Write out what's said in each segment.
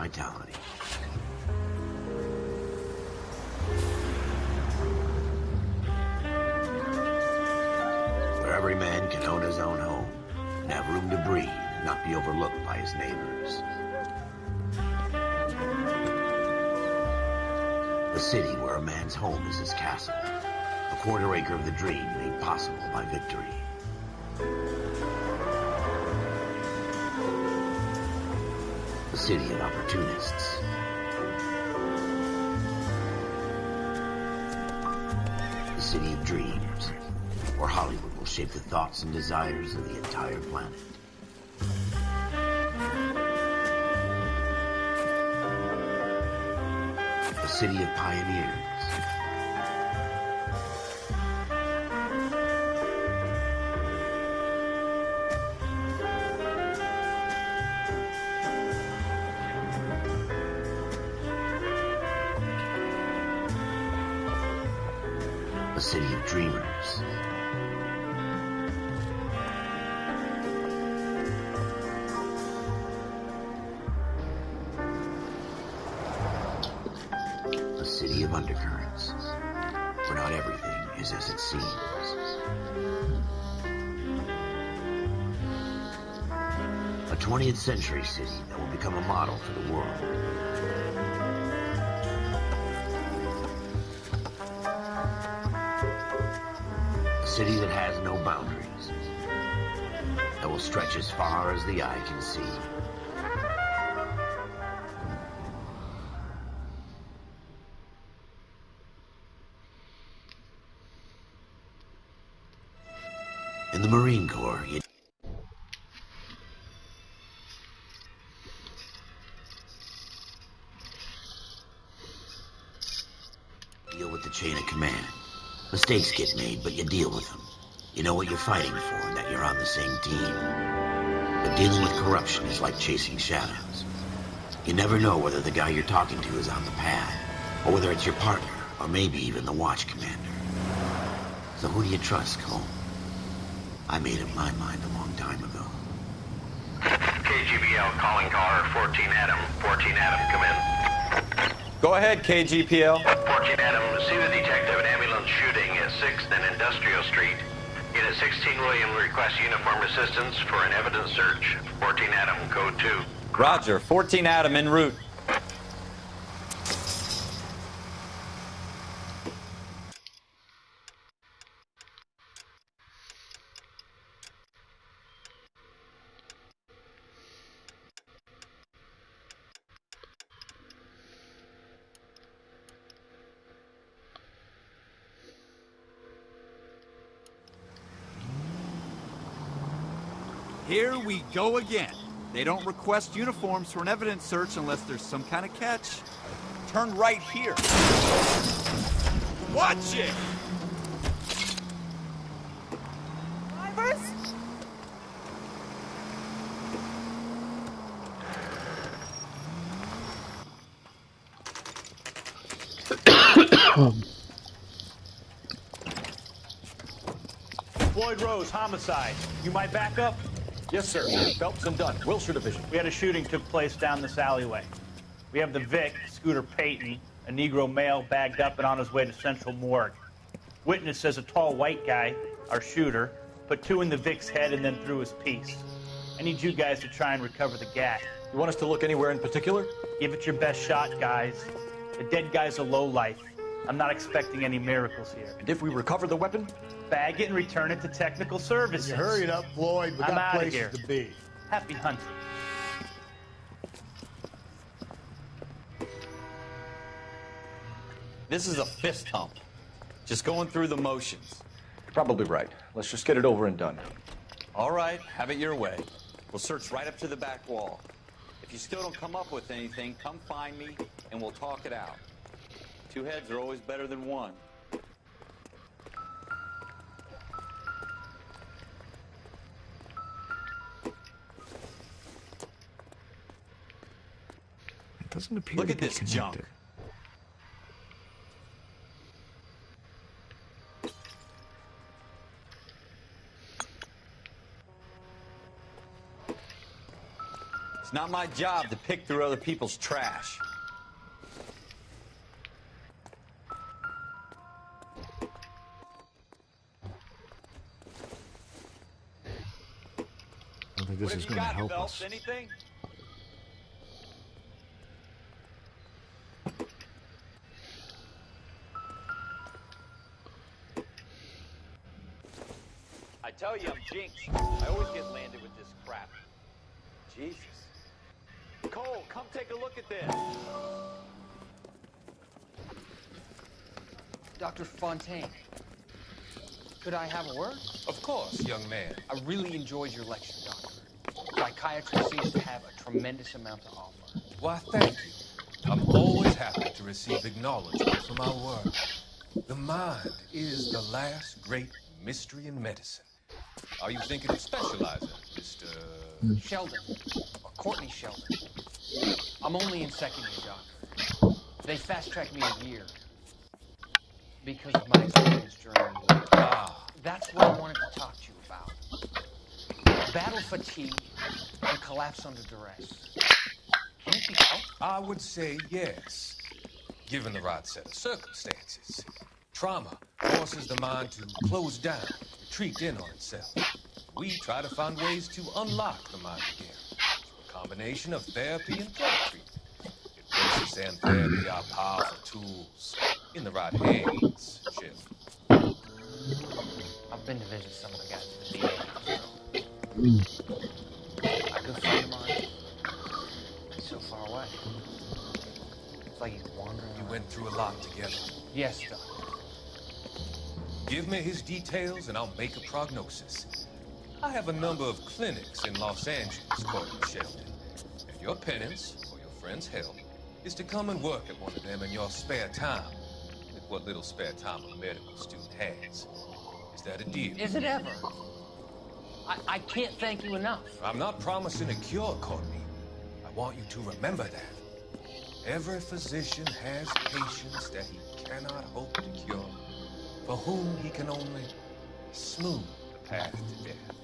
vitality. Where every man can own his own home and have room to breathe and not be overlooked by his neighbors. A city where a man's home is his castle. A quarter acre of the dream made possible by victory. A city of opportunists. A city of dreams, where Hollywood will shape the thoughts and desires of the entire planet. A city of pioneers. A city of dreamers. A city of undercurrents, where not everything is as it seems. A 20th century city that will become a model for the world. A city that has no boundaries, that will stretch as far as the eye can see. In the Marine Corps, you deal with the chain of command. Mistakes get made, but you deal with them. You know what you're fighting for and that you're on the same team. But dealing with corruption is like chasing shadows. You never know whether the guy you're talking to is on the pad, or whether it's your partner, or maybe even the watch commander. So who do you trust, Cole? I made up my mind a long time ago. KGBL calling caller 14 Adam. 14 Adam, come in. Go ahead, KGPL. 14 Adam, see the detective an ambulance shooting at 6th and Industrial Street. Unit 16 William requests uniform assistance for an evidence search. 14 Adam, code 2. Roger, 14 Adam en route. Here we go again. They don't request uniforms for an evidence search unless there's some kind of catch. Turn right here. Watch it! Drivers? Floyd Rose, homicide. You might back up? Yes, sir. Phelps and Dunn, Wilshire Division. We had a shooting took place down this alleyway. We have the Vic, Scooter Payton, a Negro male bagged up and on his way to Central Morgue. Witness says a tall white guy, our shooter, put 2 in the Vic's head and then threw his piece. I need you guys to try and recover the gat. You want us to look anywhere in particular? Give it your best shot, guys. The dead guy's a lowlife. I'm not expecting any miracles here. And if we recover the weapon? Bag it and return it to technical services. Hurry it up, Floyd. We I'm got outta places here. to be. Happy hunting. This is a fist hump. Just going through the motions. You're probably right. Let's just get it over and done. All right, have it your way. We'll search right up to the back wall. If you still don't come up with anything, come find me and we'll talk it out. 2 heads are always better than 1. It doesn't appear Look to at be this connected. junk. It's not my job to pick through other people's trash. I don't think this is going to help us. Anything? I tell you, I'm jinxed. I always get landed with this crap. Jesus. Cole, come take a look at this. Dr. Fontaine, could I have a word? Of course, young man. I really enjoyed your lecture, Doctor. Psychiatry seems to have a tremendous amount to offer. Why, thank you. I'm always happy to receive acknowledgement for my work. The mind is the last great mystery in medicine. Are you thinking of specializing, Mr. Sheldon, or Courtney Sheldon. I'm only in second year, Doctor. They fast-tracked me a year because of my experience during the war. Ah. That's what I wanted to talk to you about. Battle fatigue and collapse under duress. Can it be helped? I would say yes, given the right set of circumstances. Trauma forces the mind to close down, retreat in on itself. We try to find ways to unlock the mind again. A combination of therapy and drug treatment. Hypnosis and therapy are powerful tools. In the right hands, Chip. I've been to visit some of the guys at the VA hospital. A good friend of mine. He's so far away. It's like he's wandering You around. went through a lot together. Yes, Doctor. Give me his details and I'll make a prognosis. I have a number of clinics in Los Angeles, Courtney Sheldon. If your penance, or your friend's help, is to come and work at one of them in your spare time, with what little spare time a medical student has. Is that a deal? Is it ever? I can't thank you enough. I'm not promising a cure, Courtney. I want you to remember that. Every physician has patients that he cannot hope to cure, for whom he can only smooth the path to death.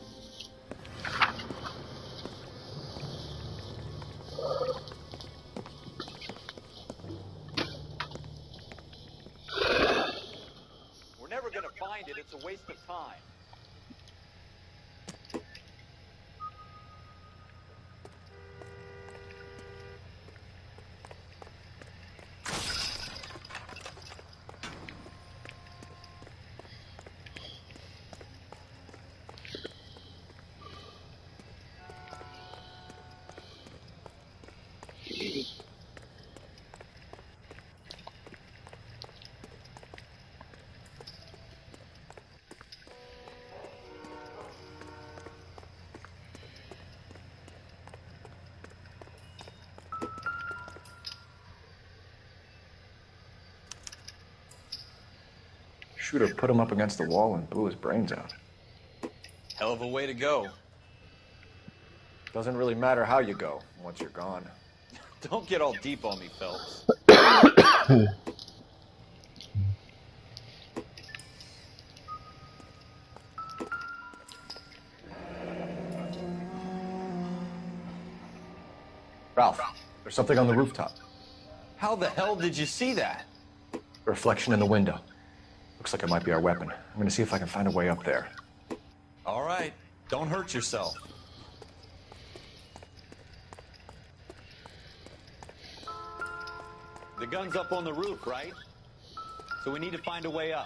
We're never gonna find it. It's a waste of time. Shooter put him up against the wall and blew his brains out. Hell of a way to go. Doesn't really matter how you go once you're gone. Don't get all deep on me, Phelps. Ralph, there's something on the rooftop. How the hell did you see that? A reflection in the window. Looks like it might be our weapon. I'm gonna see if I can find a way up there. All right. Don't hurt yourself. The gun's up on the roof, right? So we need to find a way up.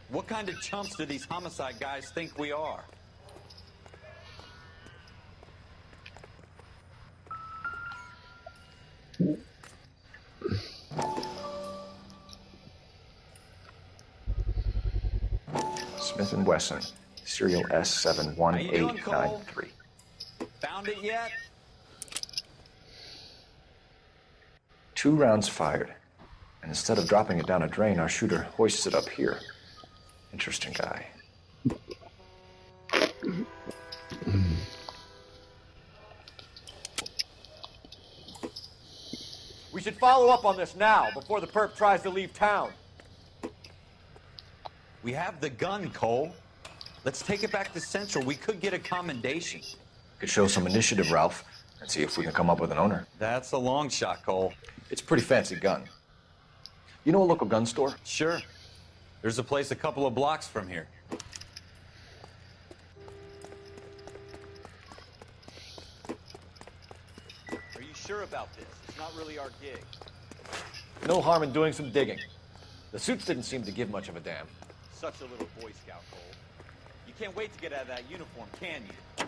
What kind of chumps do these homicide guys think we are? Smith & Wesson, serial S71893. Found it yet? 2 rounds fired. And instead of dropping it down a drain, our shooter hoists it up here. Interesting guy. We should follow up on this now, before the perp tries to leave town. We have the gun, Cole. Let's take it back to Central. We could get a commendation. Could show some initiative, Ralph, and see if we can come up with an owner. That's a long shot, Cole. It's a pretty fancy gun. You know a local gun store? Sure. There's a place a couple of blocks from here. Are you sure about this? It's not really our gig. No harm in doing some digging. The suits didn't seem to give much of a damn. Such a little Boy Scout, Cole. You can't wait to get out of that uniform, can you?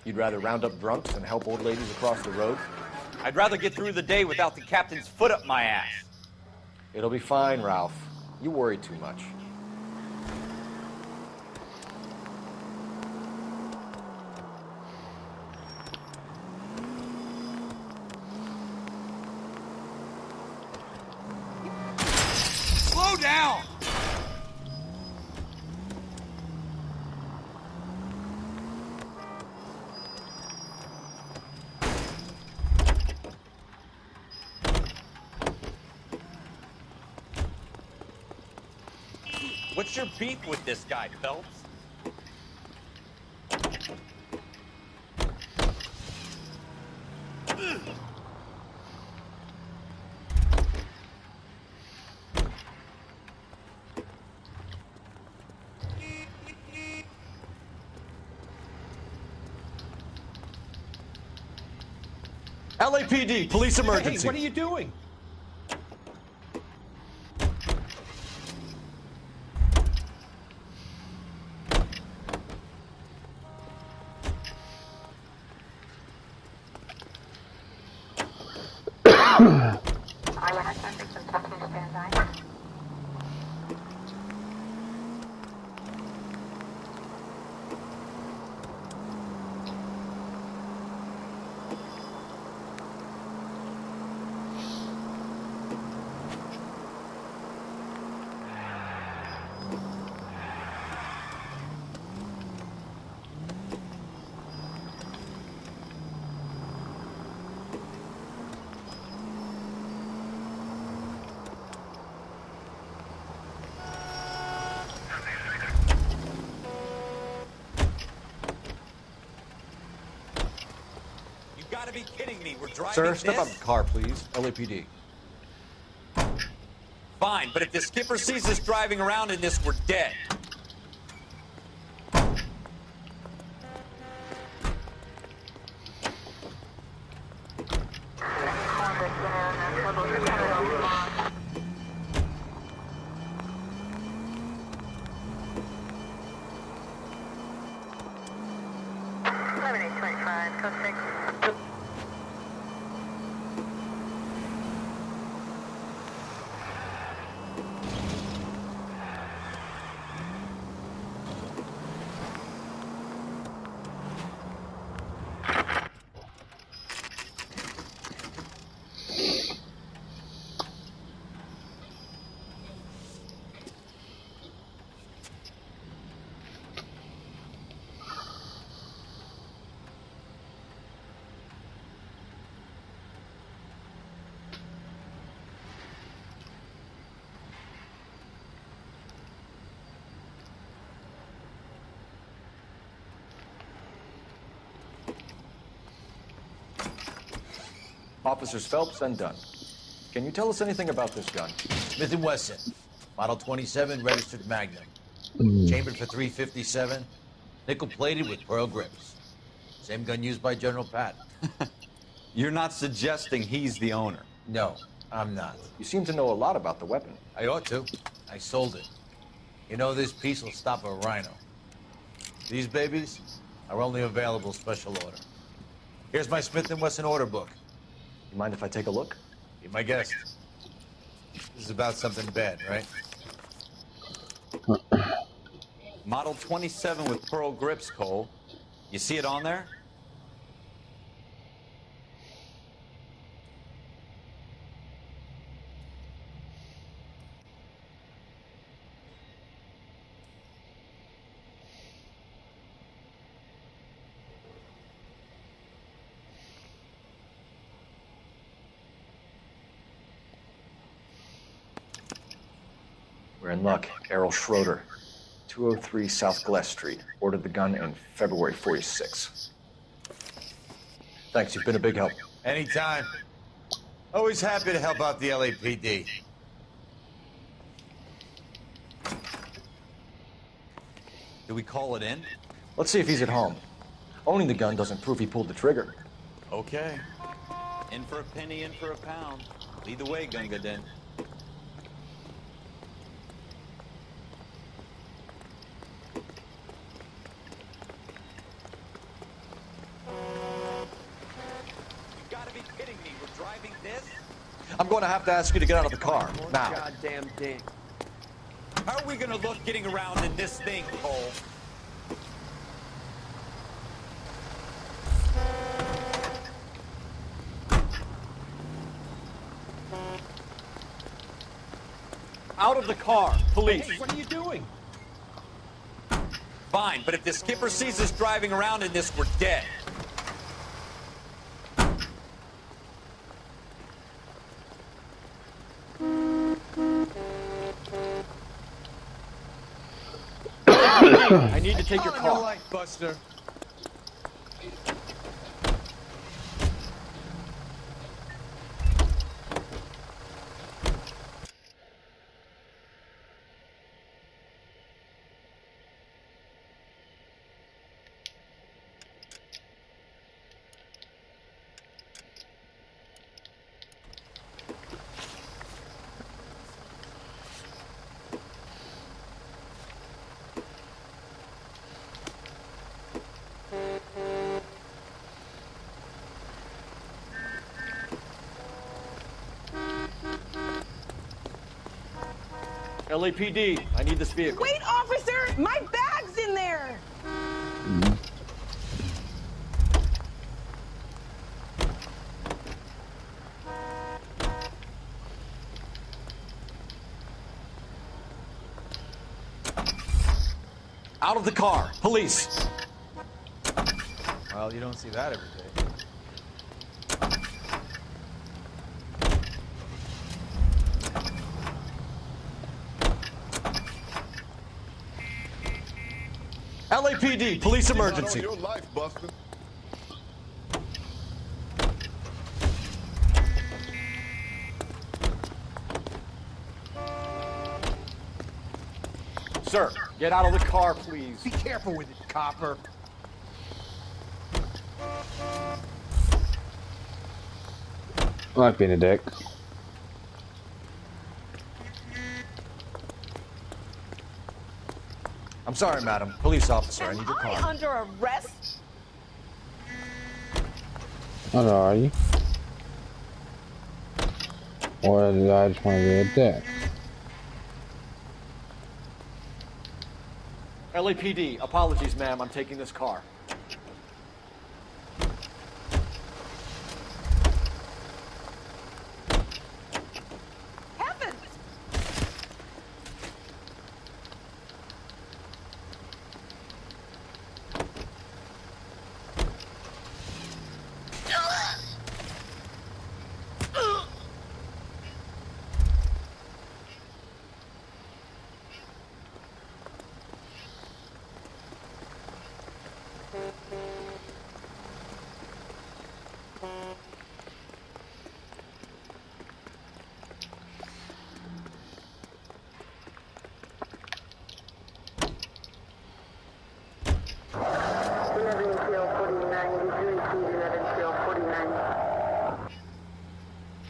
You'd rather round up drunks and help old ladies across the road? I'd rather get through the day without the captain's foot up my ass. It'll be fine, Ralph. You worry too much. Slow down! What's your beef with this guy, Phelps? LAPD, police emergency. Hey, what are you doing? You gotta be kidding me. We're driving Sir, this? step out of the car, please. LAPD. Fine, but if the skipper sees us driving around in this, we're dead. Officers Phelps and Dunn. Can you tell us anything about this gun? Smith & Wesson, Model 27, registered Magnum. Chambered for .357, nickel-plated with pearl grips. Same gun used by General Patton. You're not suggesting he's the owner? No, I'm not. You seem to know a lot about the weapon. I ought to. I sold it. You know, this piece will stop a rhino. These babies are only available special order. Here's my Smith & Wesson order book. You mind if I take a look? Be my guest. This is about something bad, right? Model 27 with pearl grips, Cole. You see it on there? We're in luck. Errol Schroeder, 203 South Glass Street. Ordered the gun in February 46. Thanks, you've been a big help. Anytime. Always happy to help out the LAPD. Do we call it in? Let's see if he's at home. Owning the gun doesn't prove he pulled the trigger. Okay. In for a penny, in for a pound. Lead the way, Gunga Din. I'm going to have to ask you to get out of the car, now. Goddamn thing. How are we gonna look getting around in this thing, Cole? Out of the car, police. Hey, what are you doing? Fine, but if the skipper sees us driving around in this, we're dead. I need to take your car. Light, Buster. LAPD, I need this vehicle. Wait, officer! My bag's in there! Out of the car, police. Well, you don't see that every day. LAPD, police emergency. Your life, Buster. Sir, get out of the car, please. Be careful with it, copper. I like being a dick. I'm sorry, madam. Police officer, I need your Am I car. under arrest? What are you? Or did I just want to be a dick? LAPD, apologies, ma'am. I'm taking this car. Heavens!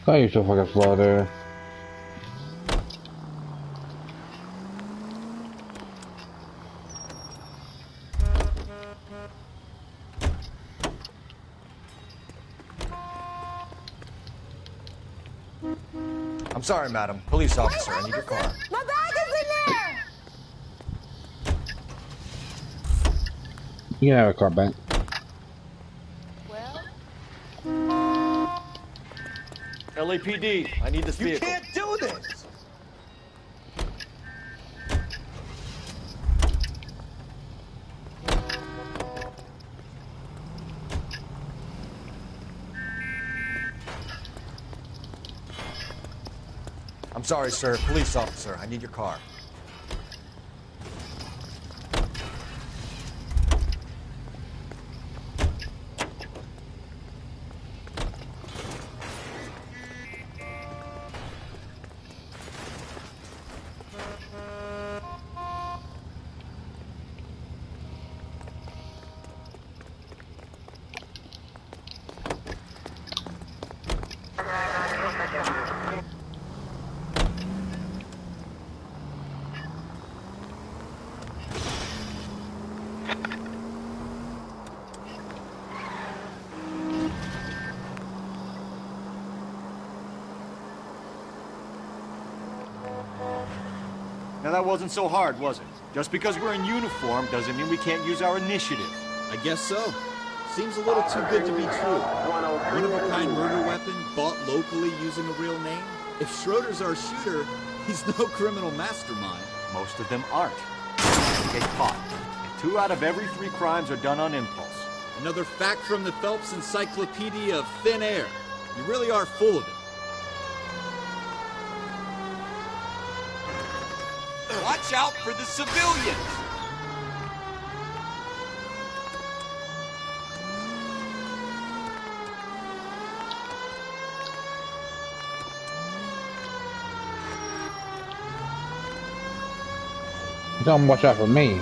Oh, you're so fucking slow there. I'm sorry, madam. Police officer, I need your car. My bag is in there! You can have a car back. Well, LAPD, I need this You vehicle. can't do this! I'm sorry, sir. Police officer, I need your car. Now that wasn't so hard, was it? Just because we're in uniform doesn't mean we can't use our initiative. I guess so. Seems a little too good to be true. One-of-a-kind murder weapon bought locally using a real name? If Schroeder's our shooter, he's no criminal mastermind. Most of them aren't. They get caught. And 2 out of every 3 crimes are done on impulse. Another fact from the Phelps Encyclopedia of Thin Air. You really are full of it. Watch out for the civilians! Don't watch out for me.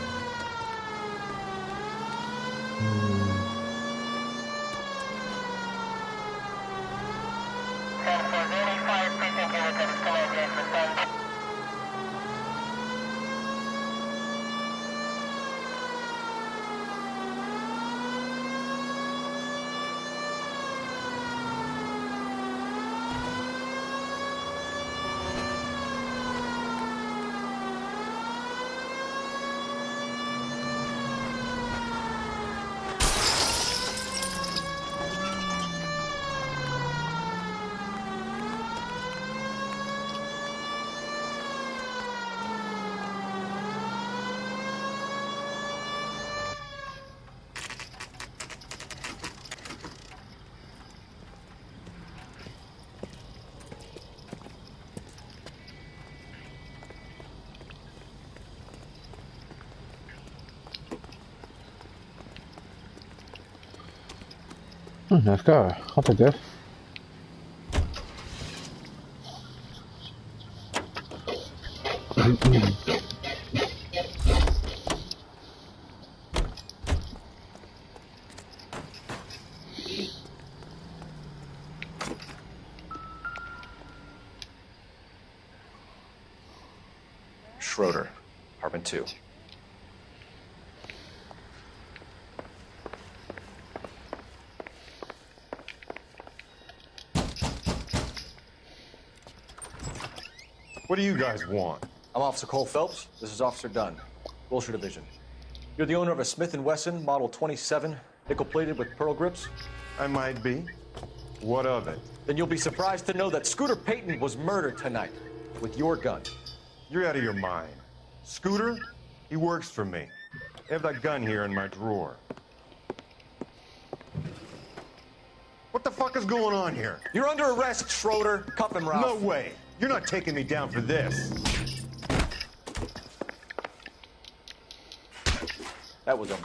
Let's go. I'll take this. Schroeder, apartment 2. What do you guys want? I'm Officer Cole Phelps. This is Officer Dunn, Wilshire Division. You're the owner of a Smith & Wesson Model 27, nickel-plated with pearl grips? I might be. What of it? Then you'll be surprised to know that Scooter Payton was murdered tonight with your gun. You're out of your mind. Scooter? He works for me. I have that gun here in my drawer. What the fuck is going on here? You're under arrest, Schroeder. Cuff him, Ralph. No way. You're not taking me down for this. That was him.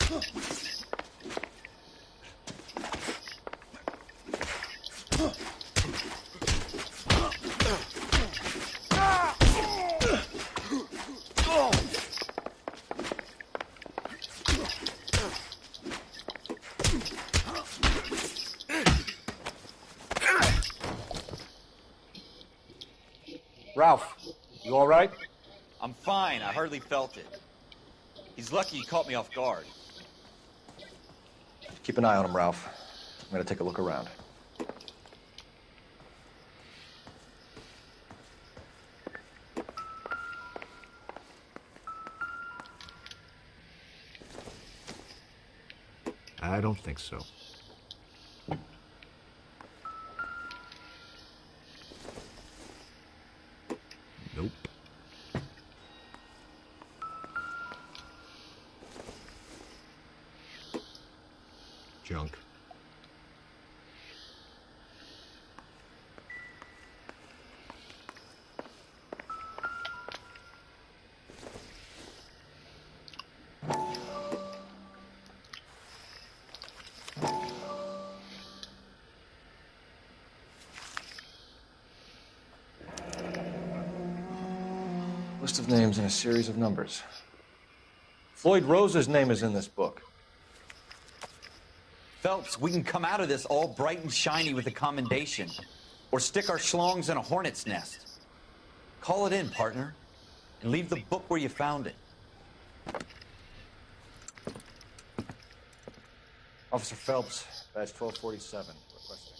Ralph, you all right? I'm fine. I hardly felt it. He's lucky he caught me off guard. Keep an eye on him, Ralph. I'm gonna take a look around. I don't think so. Nope. Junk. List of names and a series of numbers. Floyd Rose's name is in this book. Phelps, we can come out of this all bright and shiny with a commendation. Or stick our schlongs in a hornet's nest. Call it in, partner. And leave the book where you found it. Officer Phelps, badge 1247, requesting.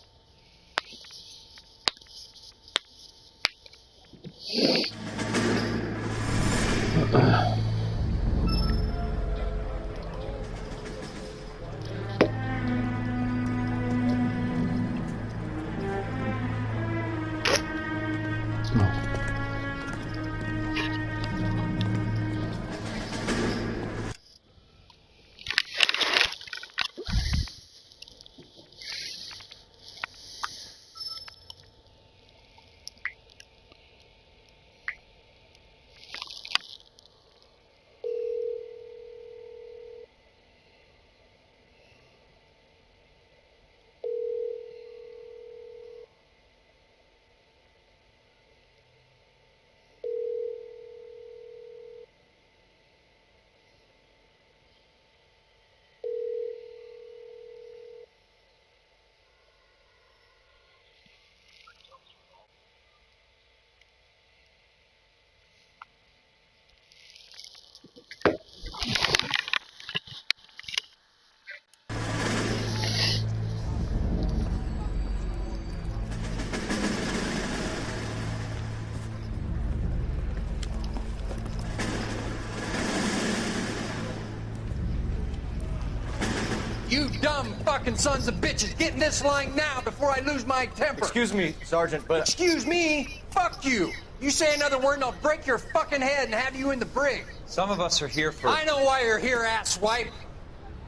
You dumb fucking sons of bitches, get in this line now before I lose my temper. Excuse me, Sergeant, but... Excuse me? Fuck you. You say another word and I'll break your fucking head and have you in the brig. Some of us are here for... I know why you're here, asswipe.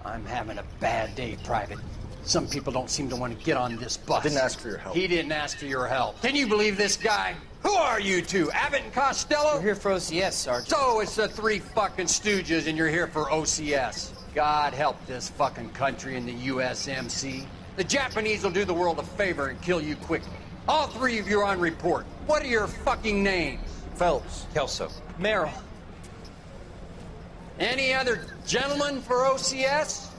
I'm having a bad day, Private. Some people don't seem to want to get on this bus. I didn't ask for your help. He didn't ask for your help. Can you believe this guy? Who are you two? Abbott and Costello? We're here for OCS, Sergeant. So it's the three fucking stooges and you're here for OCS. God help this fucking country and the USMC. The Japanese will do the world a favor and kill you quickly. All three of you are on report. What are your fucking names? Phelps. Kelso. Merrill. Any other gentlemen for OCS?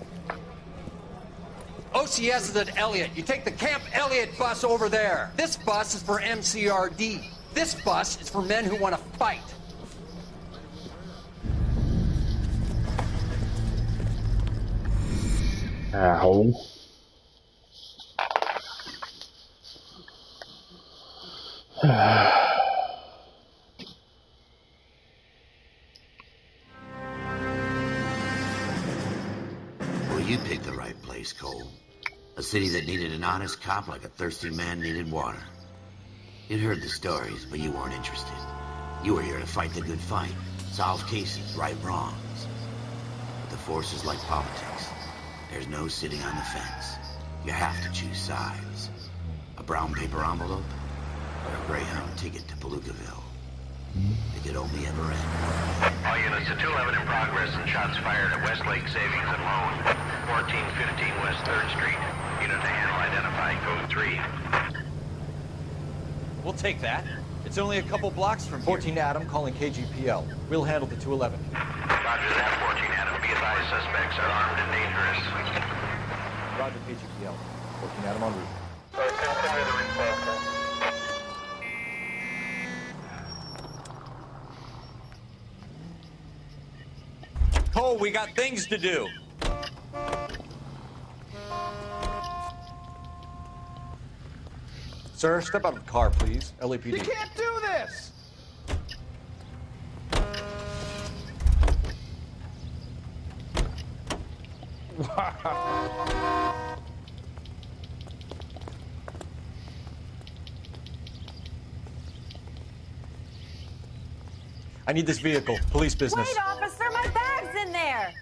OCS is at Elliott. You take the Camp Elliott bus over there. This bus is for MCRD. This bus is for men who want to fight. Ow. Well, you picked the right place, Cole. A city that needed an honest cop like a thirsty man needed water. You'd heard the stories, but you weren't interested. You were here to fight the good fight, solve cases, right wrongs. But the force is like politics. There's no sitting on the fence. You have to choose sides. A brown paper envelope or a Greyhound ticket to Palookaville. It could only ever end. All units to 211 in progress and shots fired at Westlake Savings and Loan, 1415 West 3rd Street. Unit to handle identified code 3. We'll take that. It's only a couple blocks from here. 14 Adam calling KGPL. We'll handle the 211. Roger that, 14 Adam. Be advised, suspects are armed and dangerous. Roger KGPL. 14 Adam en route. Continue the response. Cole, we got things to do. Sir, step out of the car, please. LAPD. You can't do this! I need this vehicle. Police business. Wait, officer, my bag's in there.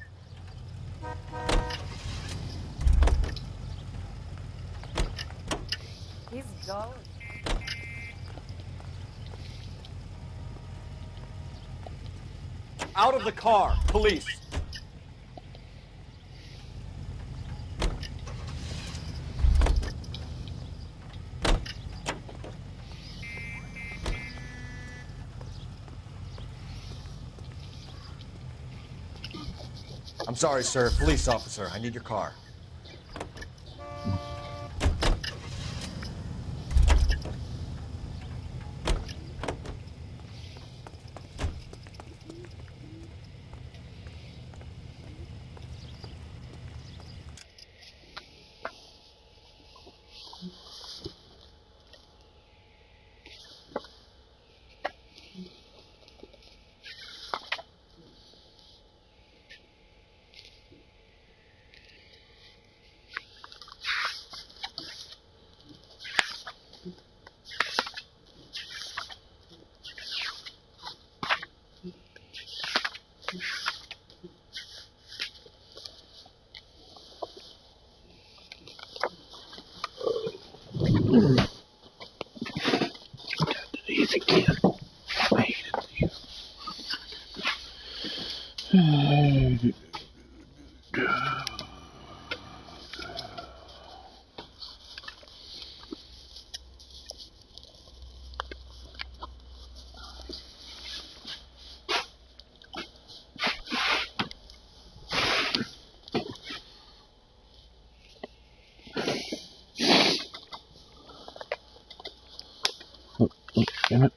He's dull. Out of the car. Police. I'm sorry, sir. Police officer. I need your car. Damn it.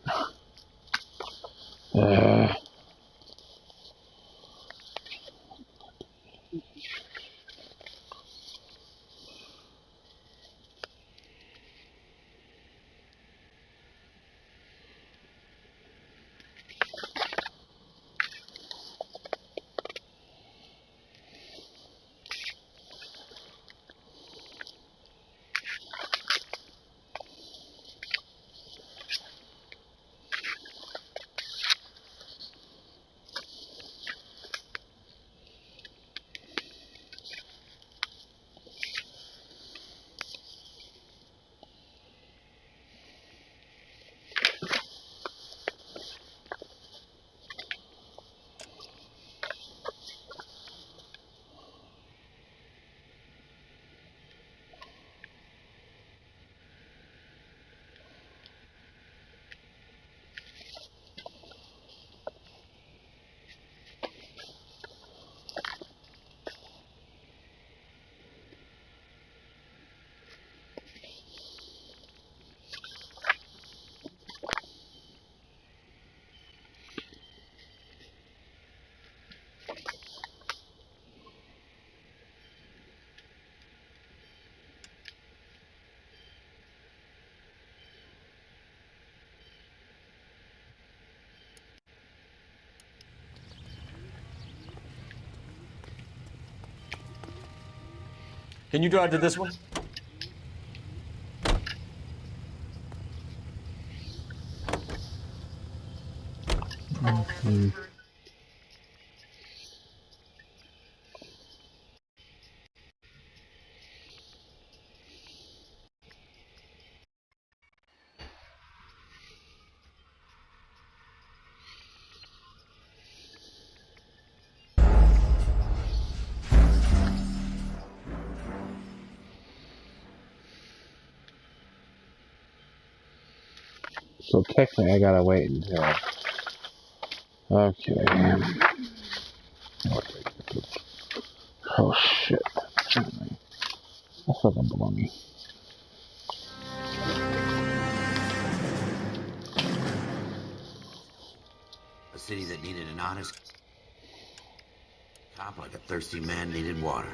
Can you drive to this one? So technically I gotta wait until... Okay. Oh shit. That's fucking baloney. A city that needed an honest cop like a thirsty man needed water.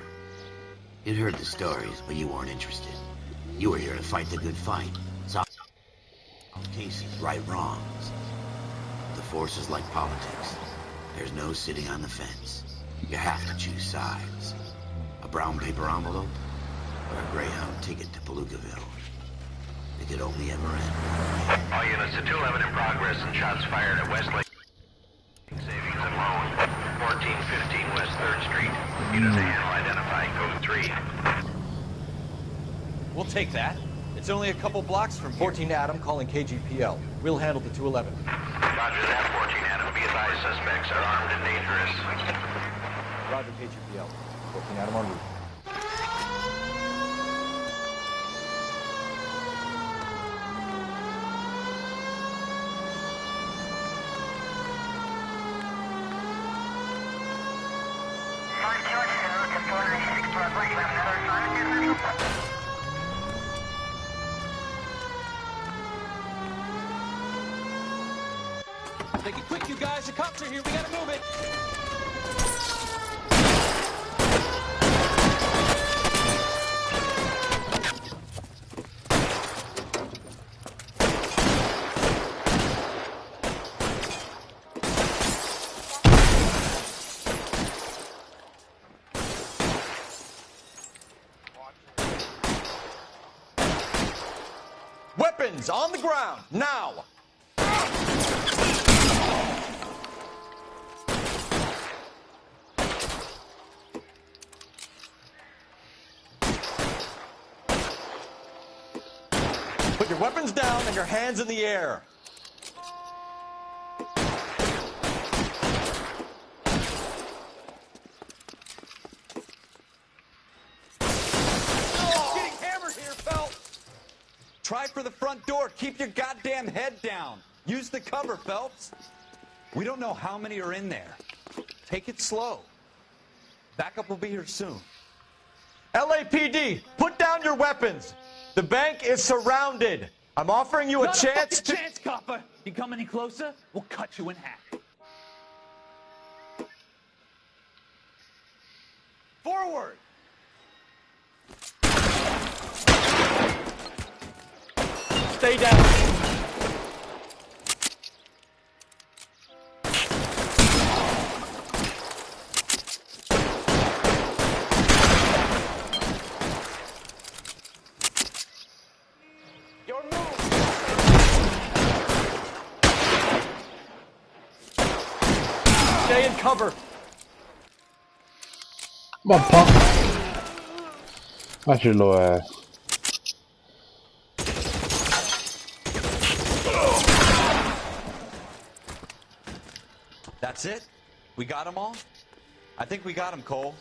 You'd heard the stories, but you weren't interested. You were here to fight the good fight. Solve cases, right wrongs. The force is like politics. There's no sitting on the fence. You have to choose sides. A brown paper envelope or a Greyhound ticket to Palookaville. It could only ever end. All units to 211 in progress and shots fired at Westlake Savings and Loan, 1415 West 3rd Street. Unit A identifying code 3. We'll take that. It's only a couple blocks from 14 Adam calling KGPL. We'll handle the 211. Roger that, 14 Adam. Be advised, suspects are armed and dangerous. Roger, KGPL. 14 Adam on route. Make it quick, you guys. The cops are here. We gotta move it. Weapons on the ground, now! Put your weapons down and your hands in the air. for the front door. Keep your goddamn head down. Use the cover, Phelps. We don't know how many are in there. Take it slow. Backup will be here soon. LAPD, put down your weapons. The bank is surrounded. I'm offering you a chance to... chance, copper. You come any closer, we'll cut you in half. Forward! Stay down. Your move. Stay in cover. Come on, punk. That's your little ass. That's it? We got them all? I think we got them, Cole.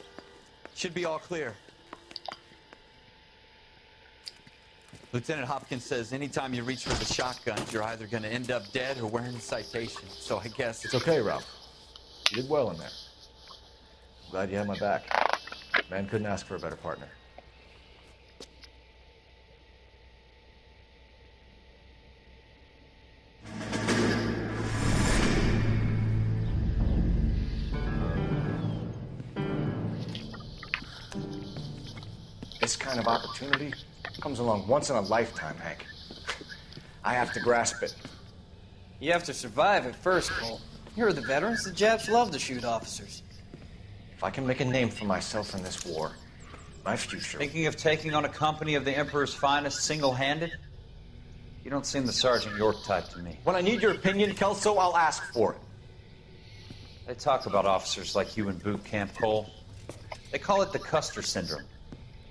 Should be all clear. Lieutenant Hopkins says anytime you reach for the shotgun, you're either going to end up dead or wearing a citation. So I guess It's okay, Ralph. You did well in there. I'm glad you had my back. Man couldn't ask for a better partner. This kind of opportunity comes along once in a lifetime, Hank. I have to grasp it. You have to survive it first, Cole. Here are the veterans. The Japs love to shoot officers. If I can make a name for myself in this war, my future... Thinking of taking on a company of the Emperor's finest single-handed? You don't seem the Sergeant York type to me. When I need your opinion, Kelso, I'll ask for it. They talk about officers like you in boot camp, Cole. They call it the Custer syndrome.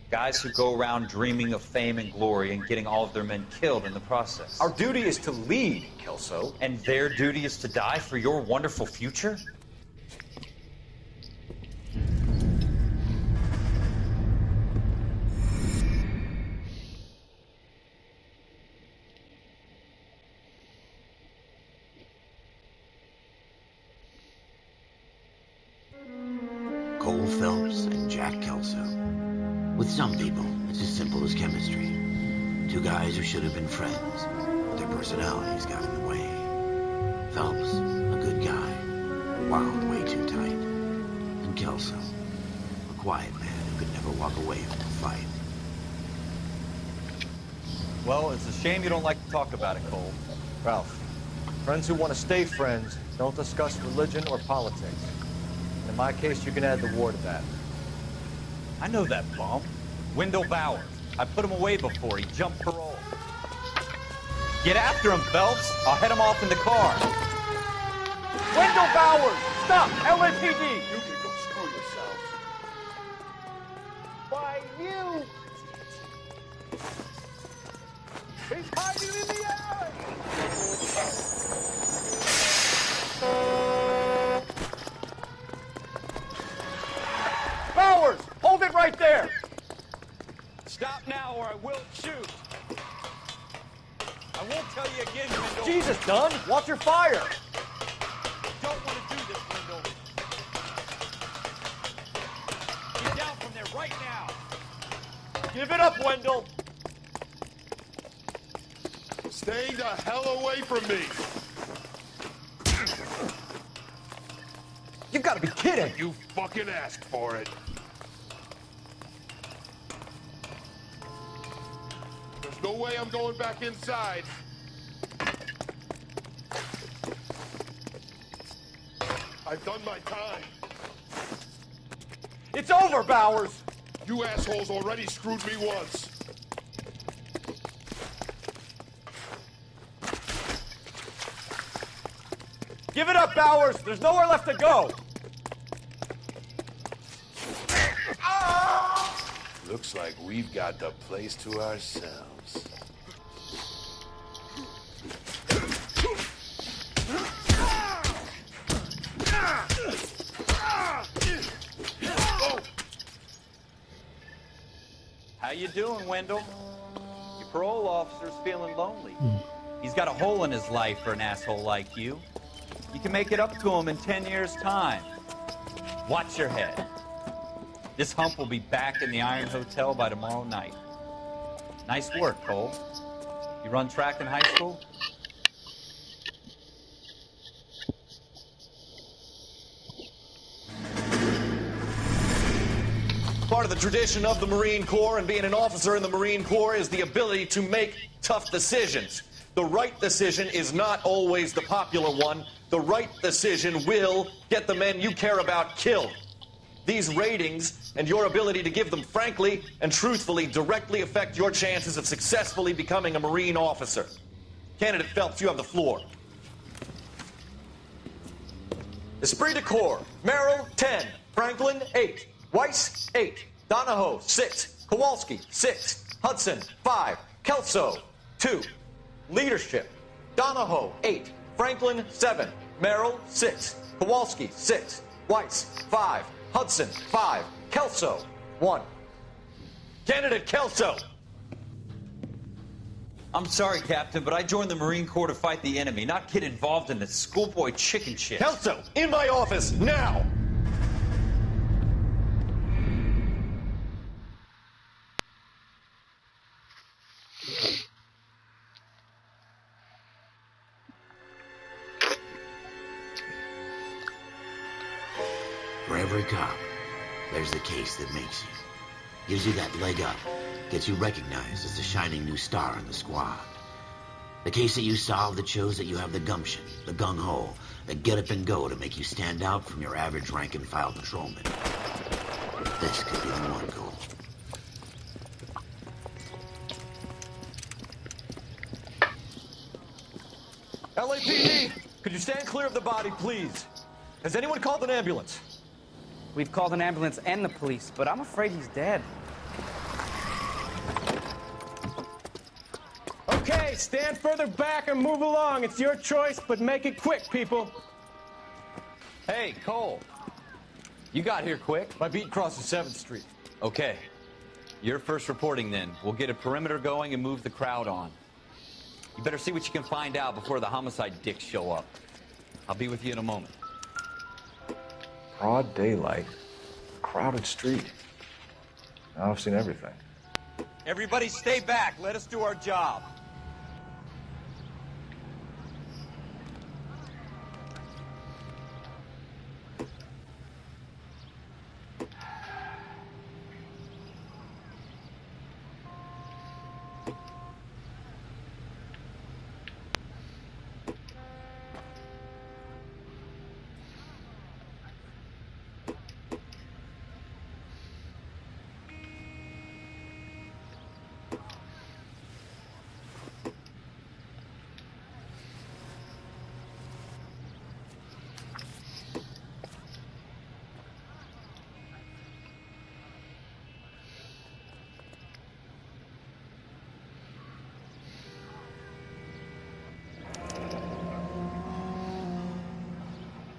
Guys who go around dreaming of fame and glory and getting all of their men killed in the process. Our duty is to lead, Kelso. And their duty is to die for your wonderful future? Cole Phelps and Jack Kelso. With some people, it's as simple as chemistry. Two guys who should have been friends, but their personalities got in the way. Phelps, a good guy, wound way too tight. And Kelso, a quiet man who could never walk away from a fight. Well, it's a shame you don't like to talk about it, Cole. Ralph, friends who want to stay friends don't discuss religion or politics. And in my case, you can add the war to that. I know that bum. Wendell Bowers. I put him away before. He jumped parole. Get after him, Phelps. I'll head him off in the car. Wendell Bowers! Stop! LAPD! You can go screw yourselves. Why, you! He's hiding in the alley! Bowers! Hold it right there! Stop now or I will shoot. I won't tell you again, Wendell. Jesus, Dunn! Watch your fire! Don't want to do this, Wendell. Get down from there right now. Give it up, Wendell! Stay the hell away from me. You've got to be kidding! You fucking asked for it. There's no way I'm going back inside. I've done my time. It's over, Bowers! You assholes already screwed me once. Give it up, Bowers! There's nowhere left to go! Looks like we've got the place to ourselves. How you doing, Wendell? You parole officer's feeling lonely. He's got a hole in his life for an asshole like you. You can make it up to him in 10 years' time. Watch your head. This hump will be back in the Iron Hotel by tomorrow night. Nice work, Cole. You run track in high school? Part of the tradition of the Marine Corps and being an officer in the Marine Corps is the ability to make tough decisions. The right decision is not always the popular one. The right decision will get the men you care about killed. These ratings and your ability to give them frankly and truthfully directly affect your chances of successfully becoming a Marine officer. Candidate Phelps, you have the floor. Esprit de Corps, Merrill, 10. Franklin, 8. Weiss, 8. Donahoe, 6. Kowalski, 6. Hudson, 5. Kelso, 2. Leadership, Donahoe, 8. Franklin, 7. Merrill, 6. Kowalski, 6. Weiss, 5. Hudson, 5. Kelso, 1. Candidate Kelso! I'm sorry, Captain, but I joined the Marine Corps to fight the enemy, not get involved in this schoolboy chicken shit. Kelso, in my office, now! For every cop, there's the case that makes you. Gives you that leg up. Gets you recognized as the shining new star in the squad. The case that you solve that shows that you have the gumption, the gung-ho, the get up and go to make you stand out from your average rank-and-file patrolman. This could be the one, Cole. LAPD, could you stand clear of the body, please? Has anyone called an ambulance? We've called an ambulance and the police, but I'm afraid he's dead. Okay, stand further back and move along. It's your choice, but make it quick, people. Hey, Cole. You got here quick. My beat crosses 7th Street. Okay. You're first reporting then. We'll get a perimeter going and move the crowd on. You better see what you can find out before the homicide dicks show up. I'll be with you in a moment. Broad daylight, crowded street. Now I've seen everything. Everybody stay back. Let us do our job.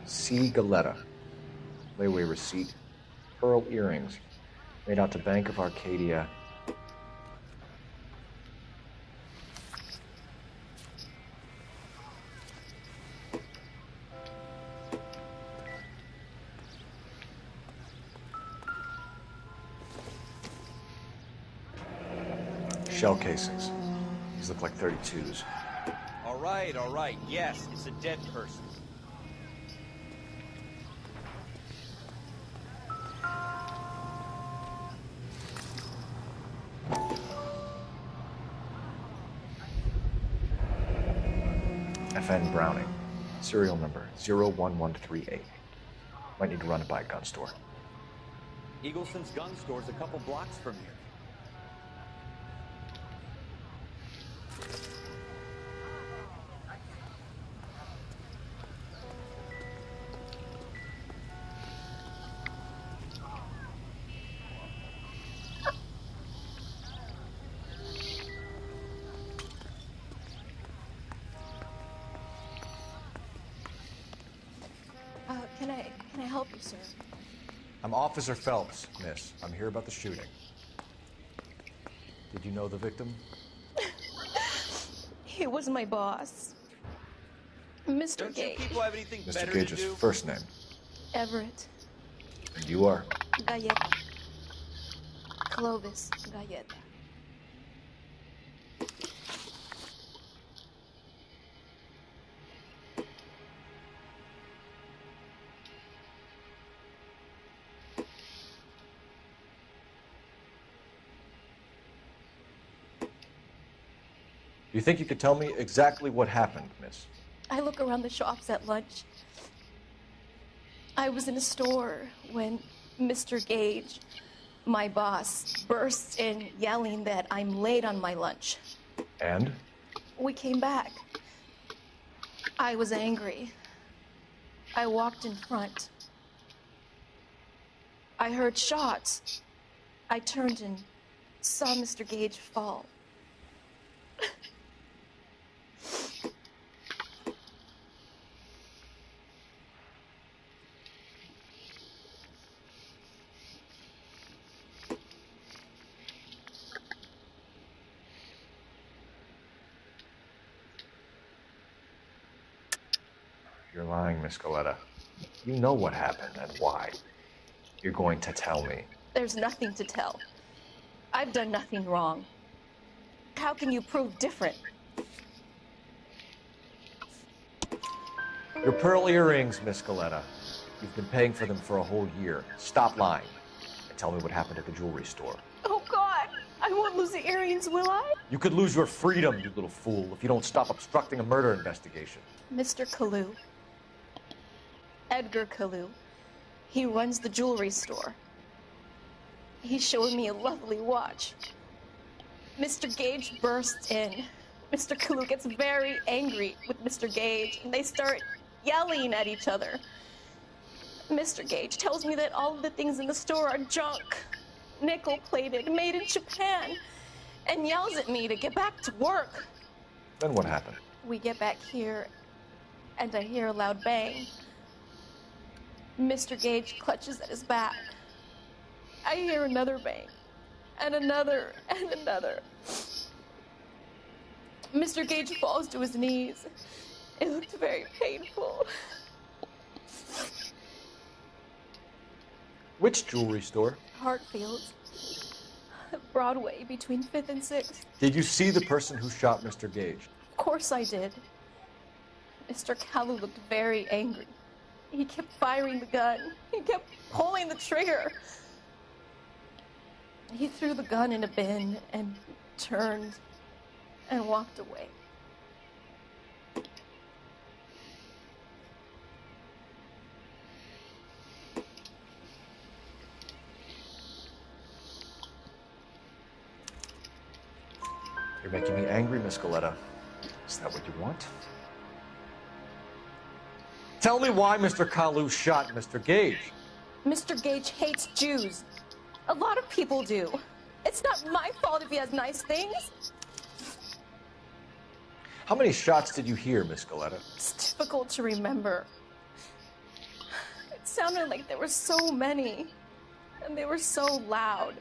C. Galetta. Layaway receipt. Pearl earrings. Made out to Bank of Arcadia. Shell casings. These look like 32s. All right. Yes, it's a dead person. FN Browning. Serial number 01138. Might need to run it by a gun store. Eagleson's gun store's a couple blocks from here. Can I help you, sir? I'm Officer Phelps, miss. I'm here about the shooting. Did you know the victim? He was my boss. Mr. Don't you Gage. people have anything Mr. better Gage's to do? first name. Everett. And you are? Galleta. Clovis Galleta. Do you think you could tell me exactly what happened, miss? I look around the shops at lunch. I was in a store when Mr. Gage, my boss, bursts in yelling that I'm late on my lunch. And? We came back. I was angry. I walked in front. I heard shots. I turned and saw Mr. Gage fall. You're lying, Miss Galleta. You know what happened and why. You're going to tell me. There's nothing to tell. I've done nothing wrong. How can you prove different? Your pearl earrings, Miss Galleta. You've been paying for them for a whole year. Stop lying and tell me what happened at the jewelry store. Oh, God! I won't lose the earrings, will I? You could lose your freedom, you little fool, if you don't stop obstructing a murder investigation. Mr. Kalu. Edgar Kalu. He runs the jewelry store. He showed me a lovely watch. Mr. Gage bursts in. Mr. Kalu gets very angry with Mr. Gage, and they start yelling at each other. Mr. Gage tells me that all of the things in the store are junk, nickel-plated, made in Japan, and yells at me to get back to work. Then what happened? We get back here, and I hear a loud bang. Mr. Gage clutches at his back. I hear another bang, and another, and another. Mr. Gage falls to his knees. It looked very painful. Which jewelry store? Hartfield's. Broadway, between 5th and 6th. Did you see the person who shot Mr. Gage? Of course I did. Mr. Kalu looked very angry. He kept firing the gun. He kept pulling the trigger. He threw the gun in a bin and turned and walked away. You're making me angry, Miss Galleta. Is that what you want? Tell me why Mr. Kalu shot Mr. Gage. Mr. Gage hates Jews. A lot of people do. It's not my fault if he has nice things. How many shots did you hear, Miss Galleta? It's difficult to remember. It sounded like there were so many, and they were so loud.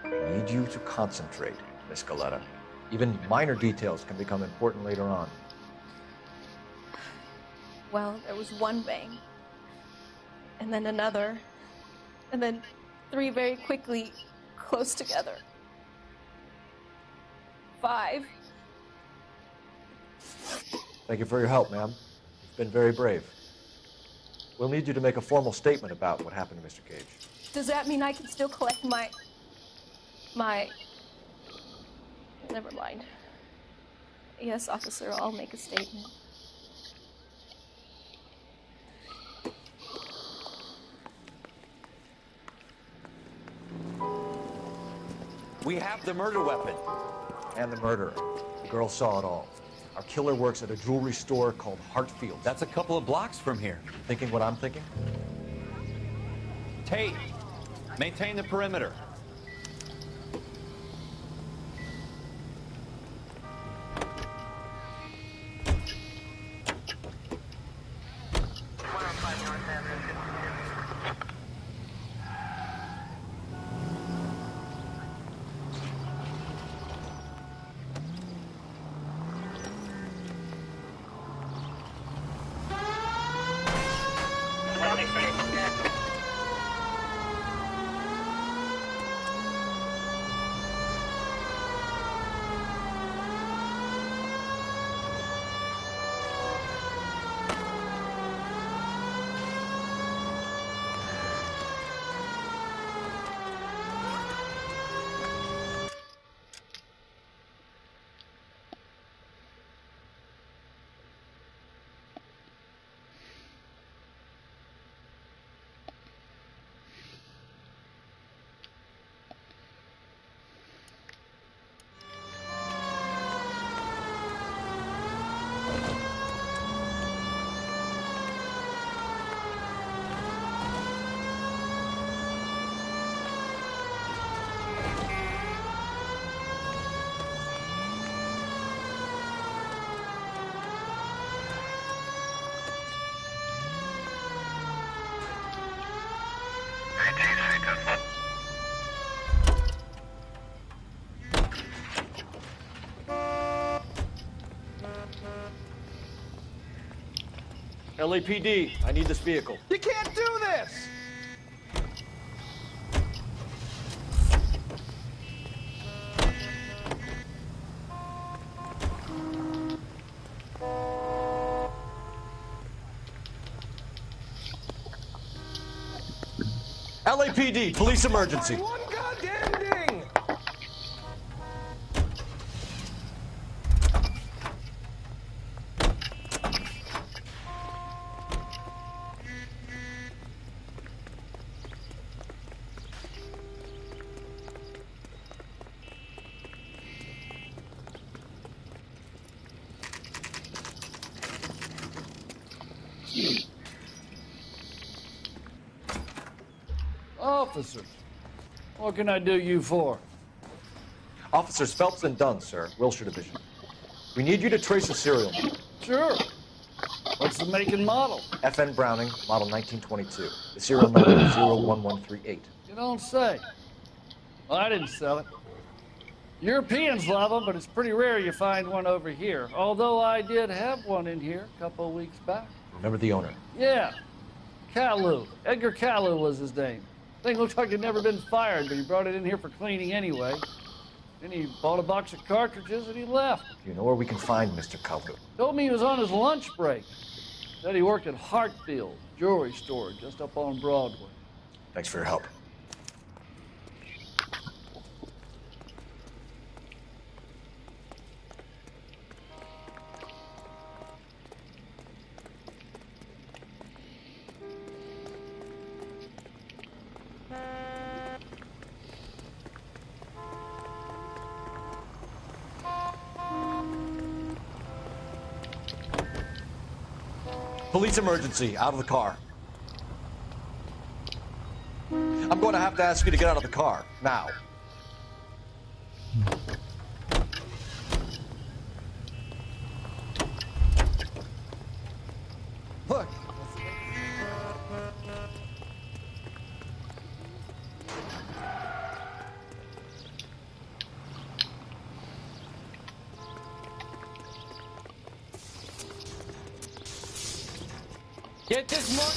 I need you to concentrate, Miss Galleta. Even minor details can become important later on. Well, there was one bang, and then another, and then 3 very quickly, close together. 5. Thank you for your help, ma'am. You've been very brave. We'll need you to make a formal statement about what happened to Mr. Gage. Does that mean I can still collect my... Never mind. Yes, officer, I'll make a statement. We have the murder weapon. And the murderer. The girl saw it all. Our killer works at a jewelry store called Hartfield. That's a couple of blocks from here. Thinking what I'm thinking? Tate, maintain the perimeter. LAPD, I need this vehicle. You can't do this! LAPD, police emergency. One goddamn ding! Officers, what can I do you for? Officers Phelps and Dunn, sir, Wilshire Division. We need you to trace a serial number. Sure. What's the make and model? FN Browning, model 1922. The serial number is 01138. You don't say. Well, I didn't sell it. Europeans love them, but it's pretty rare you find one over here. Although I did have one in here a couple of weeks back. Remember the owner? Yeah. Kalu. Edgar Kalu was his name. Thing looked like he'd never been fired, but he brought it in here for cleaning anyway. Then he bought a box of cartridges and he left. You know where we can find Mr. Kalu? Told me he was on his lunch break. Said he worked at Hartfield jewelry store just up on Broadway. Thanks for your help. Police emergency, out of the car. I'm going to have to ask you to get out of the car, now. Look. Get this money!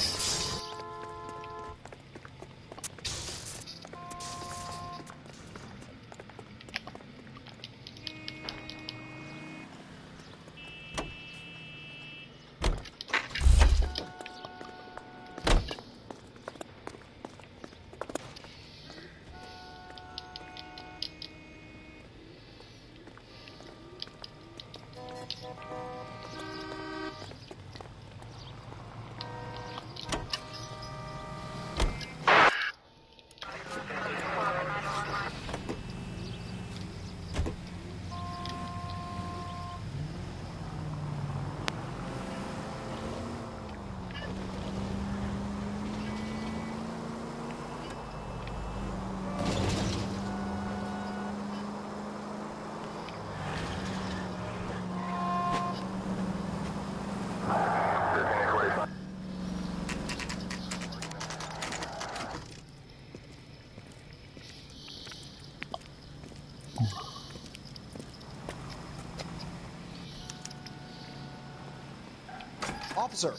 Officer,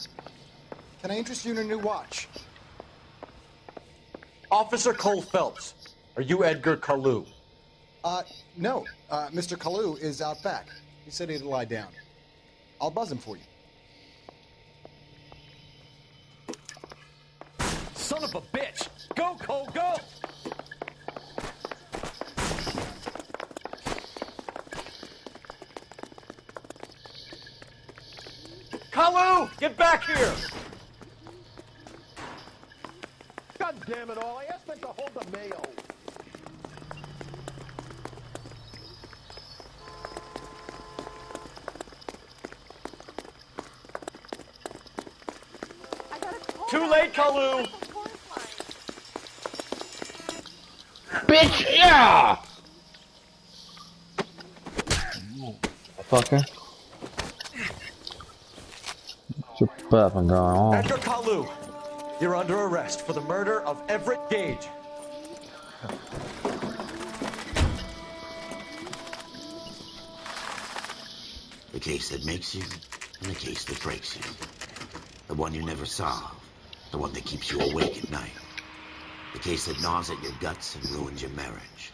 can I interest you in a new watch? Officer Cole Phelps, are you Edgar Kalu? No. Mr. Kalu is out back. He said he'd lie down. I'll buzz him for you. Son of a bitch! Go, Cole, go! Kalu, get back here! God damn it all, I asked them to hold the mail. Too late, Kalu! Bitch, yeah! Fucker. What's your buffing going on? Edgar Kalu, you're under arrest for the murder of Everett Gage. The case that makes you, and the case that breaks you. The one you never solve. The one that keeps you awake at night. The case that gnaws at your guts and ruins your marriage.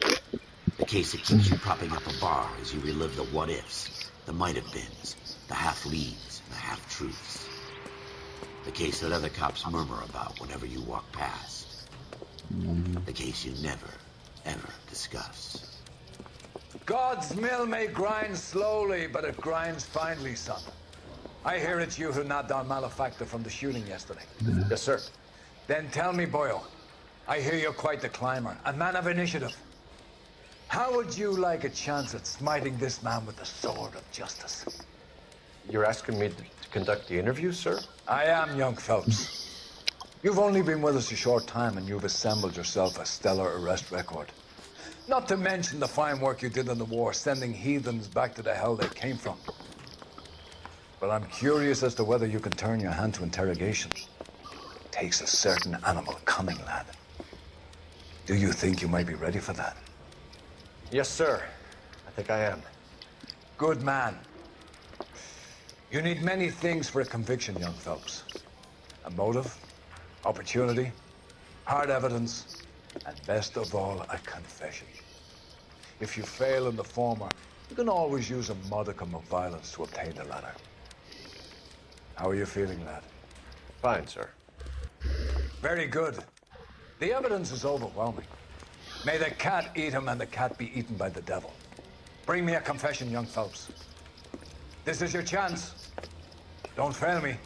The case that keeps you propping up a bar as you relive the what-ifs, the might-have-beens, the half-leads, and the half-truths. The case that other cops murmur about whenever you walk past. The case you never, ever discuss. God's mill may grind slowly, but it grinds finely, son. I hear it's you who nabbed our malefactor from the shooting yesterday. Yes, sir. Then tell me, boyo, I hear you're quite the climber, a man of initiative. How would you like a chance at smiting this man with the sword of justice? You're asking me to conduct the interview, sir? I am, young Phelps. You've only been with us a short time and you've assembled yourself a stellar arrest record. Not to mention the fine work you did in the war, sending heathens back to the hell they came from. But I'm curious as to whether you can turn your hand to interrogation. Takes a certain animal cunning, lad. Do you think you might be ready for that? Yes, sir. I think I am. Good man. You need many things for a conviction, young Phelps. A motive, opportunity, hard evidence, and best of all, a confession. If you fail in the former, you can always use a modicum of violence to obtain the latter. How are you feeling, lad? Fine, sir. Very good. The evidence is overwhelming. May the cat eat him and the cat be eaten by the devil. Bring me a confession, young Phelps. This is your chance. Don't fail me.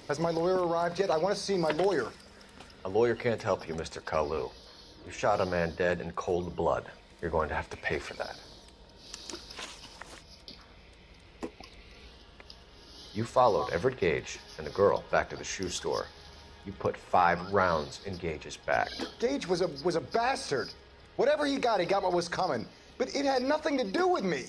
Has my lawyer arrived yet? I want to see my lawyer. A lawyer can't help you, Mr. Kalu. You shot a man dead in cold blood. You're going to have to pay for that. You followed Everett Gage and the girl back to the shoe store. You put 5 rounds in Gage's back. Gage was a bastard. Whatever he got what was coming. But it had nothing to do with me.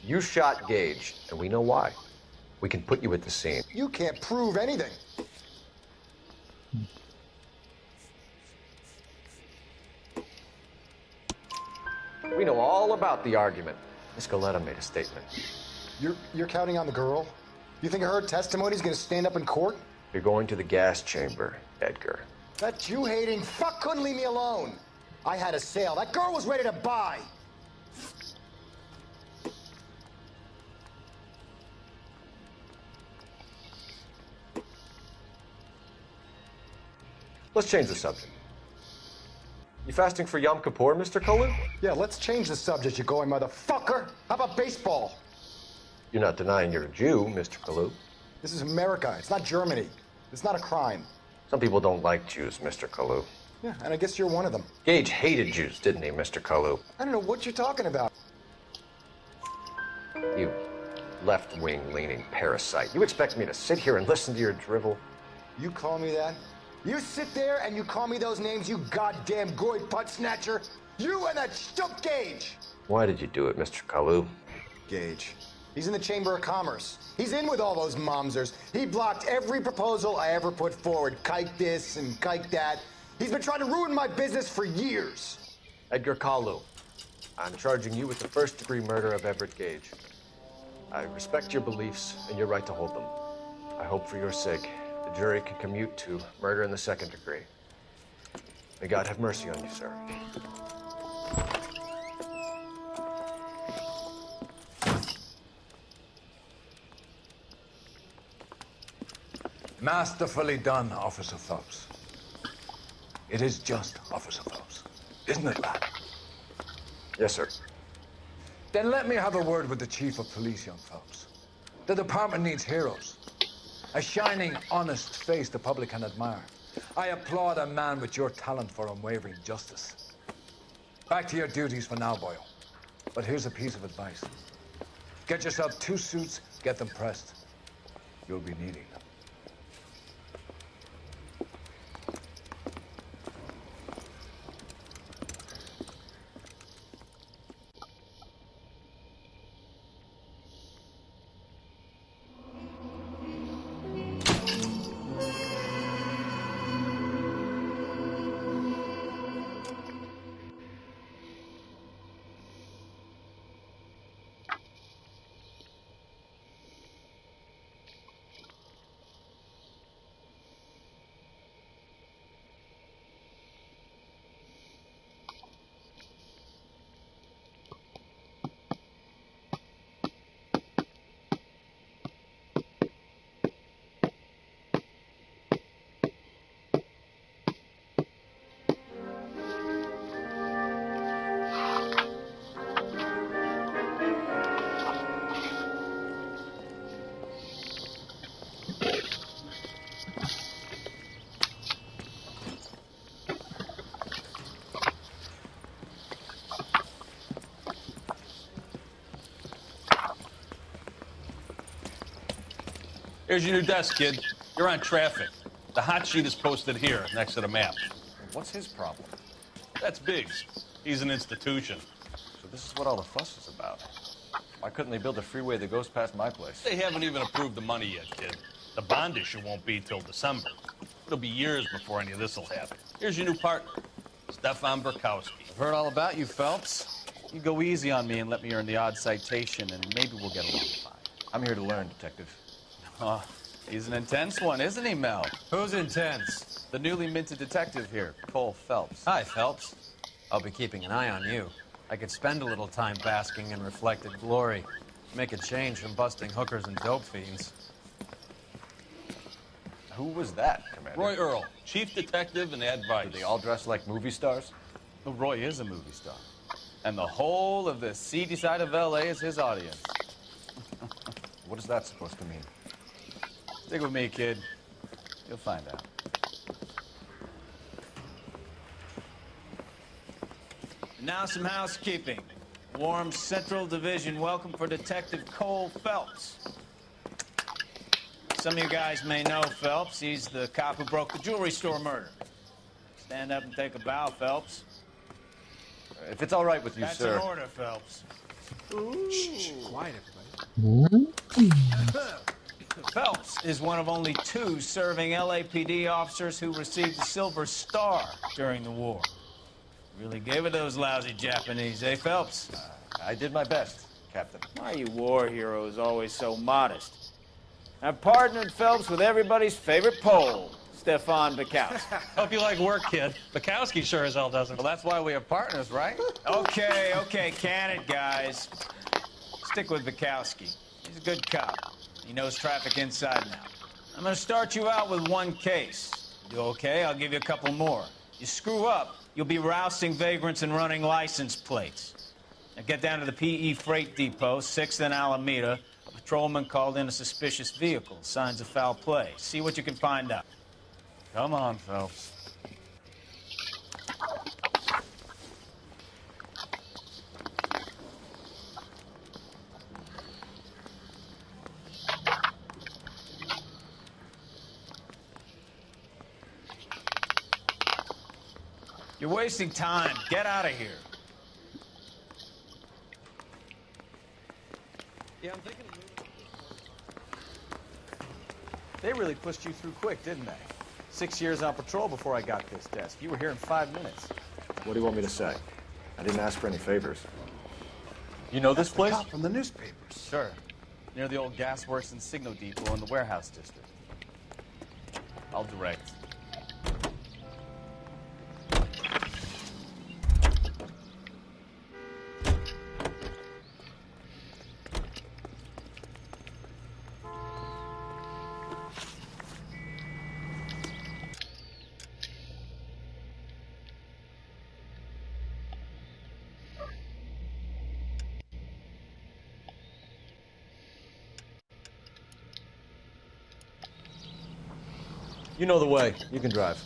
You shot Gage, and we know why. We can put you at the scene. You can't prove anything. We know all about the argument. Miss Goleta made a statement. You're counting on the girl? You think her testimony is going to stand up in court? You're going to the gas chamber, Edgar. That Jew-hating fuck couldn't leave me alone. I had a sale. That girl was ready to buy. Let's change the subject. You fasting for Yom Kippur, Mr. Kalu? Yeah, let's change the subject, you going motherfucker. How about baseball? You're not denying you're a Jew, Mr. Kalu. This is America. It's not Germany. It's not a crime. Some people don't like Jews, Mr. Kalu. Yeah, and I guess you're one of them. Gage hated Jews, didn't he, Mr. Kalu? I don't know what you're talking about. You left-wing leaning parasite. You expect me to sit here and listen to your drivel? You call me that? You sit there and you call me those names, you goddamn goy putt snatcher? You and that stump Gage! Why did you do it, Mr. Kalu? Gage. He's in the Chamber of Commerce. He's in with all those momsers. He blocked every proposal I ever put forward. Kike this and kike that. He's been trying to ruin my business for years. Edgar Kalu, I'm charging you with the first-degree murder of Everett Gage. I respect your beliefs and your right to hold them. I hope for your sake the jury can commute to murder in the second degree. May God have mercy on you, sir. Masterfully done, Officer Phelps. It is just, Officer Phelps. Isn't it, lad? Yes, sir. Then let me have a word with the Chief of Police, young Phelps. The department needs heroes. A shining, honest face the public can admire. I applaud a man with your talent for unwavering justice. Back to your duties for now, Boyle. But here's a piece of advice. Get yourself 2 suits, get them pressed. You'll be needing them. Here's your new desk, kid. You're on traffic. The hot sheet is posted here, next to the map. What's his problem? That's Biggs. He's an institution. So this is what all the fuss is about. Why couldn't they build a freeway that goes past my place? They haven't even approved the money yet, kid. The bond issue won't be till December. It'll be years before any of this will happen. Here's your new partner, Stefan Burkowski. I've heard all about you, Phelps. You go easy on me and let me earn the odd citation, and maybe we'll get along fine. I'm here to learn, Detective. Oh, he's an intense one, isn't he, Mel? Who's intense? The newly minted detective here, Cole Phelps. Hi, Phelps. I'll be keeping an eye on you. I could spend a little time basking in reflected glory. Make a change from busting hookers and dope fiends. Who was that, Commander? Roy Earl, chief detective and advice. Do they all dress like movie stars? Well, Roy is a movie star. And the whole of the seedy side of L.A. is his audience. What is that supposed to mean? Stick with me, kid. You'll find out. Now some housekeeping. Warm Central Division welcome for Detective Cole Phelps. Some of you guys may know Phelps. He's the cop who broke the jewelry store murder. Stand up and take a bow, Phelps. If it's all right with you, sir. That's an order, Phelps. Shh, quiet, everybody. Phelps is one of only 2 serving LAPD officers who received the Silver Star during the war. Really gave it those lousy Japanese, eh, Phelps? I did my best, Captain. Why are you war heroes always so modest? I've partnered Phelps with everybody's favorite Pole, Stefan Burkowski. Hope you like work, kid. Burkowski sure as hell doesn't. Well, that's why we have partners, right? Okay, can it, guys. Stick with Burkowski. He's a good cop. He knows traffic inside and out. I'm gonna start you out with 1 case. You okay? I'll give you a couple more. You screw up, you'll be rousting vagrants and running license plates. Now get down to the PE Freight Depot, 6th and Alameda. A patrolman called in a suspicious vehicle. Signs of foul play. See what you can find out. Come on, Phelps. You're wasting time. Get out of here. Yeah, I'm thinking. They really pushed you through quick, didn't they? 6 years on patrol before I got this desk. You were here in 5 minutes. What do you want me to say? I didn't ask for any favors. You know this place? From the newspapers. Sure. Near the old gasworks and signal depot in the warehouse district. I'll direct. You know the way. You can drive.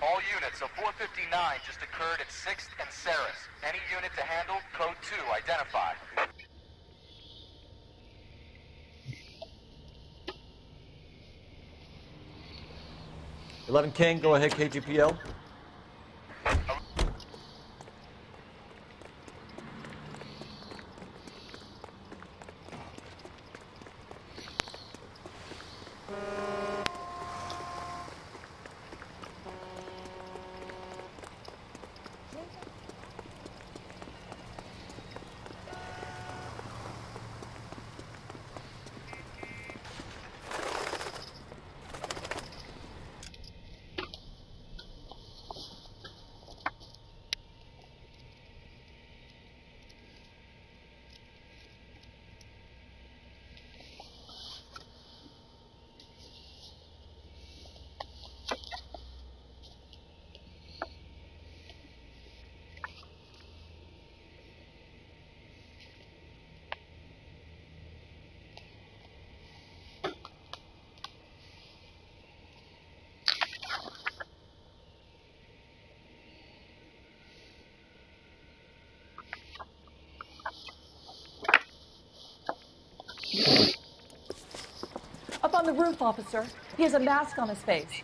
All units, a 459 just occurred at 6th and Saris. Any unit to handle, code 2, identify. King, go ahead, KGPL. Up on the roof, officer. He has a mask on his face.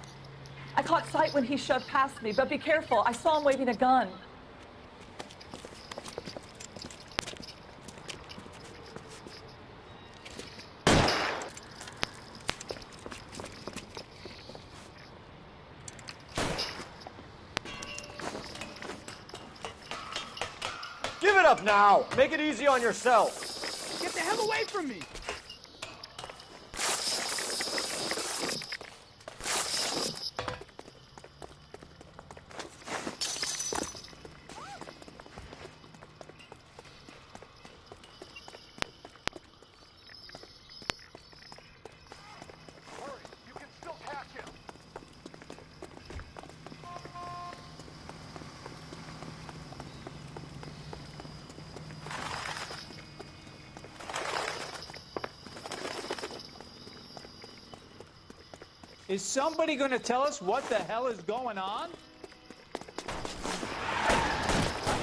I caught sight when he shoved past me, but be careful. I saw him waving a gun. Give it up now! Make it easy on yourself! Get the hell away from me! Is somebody going to tell us what the hell is going on?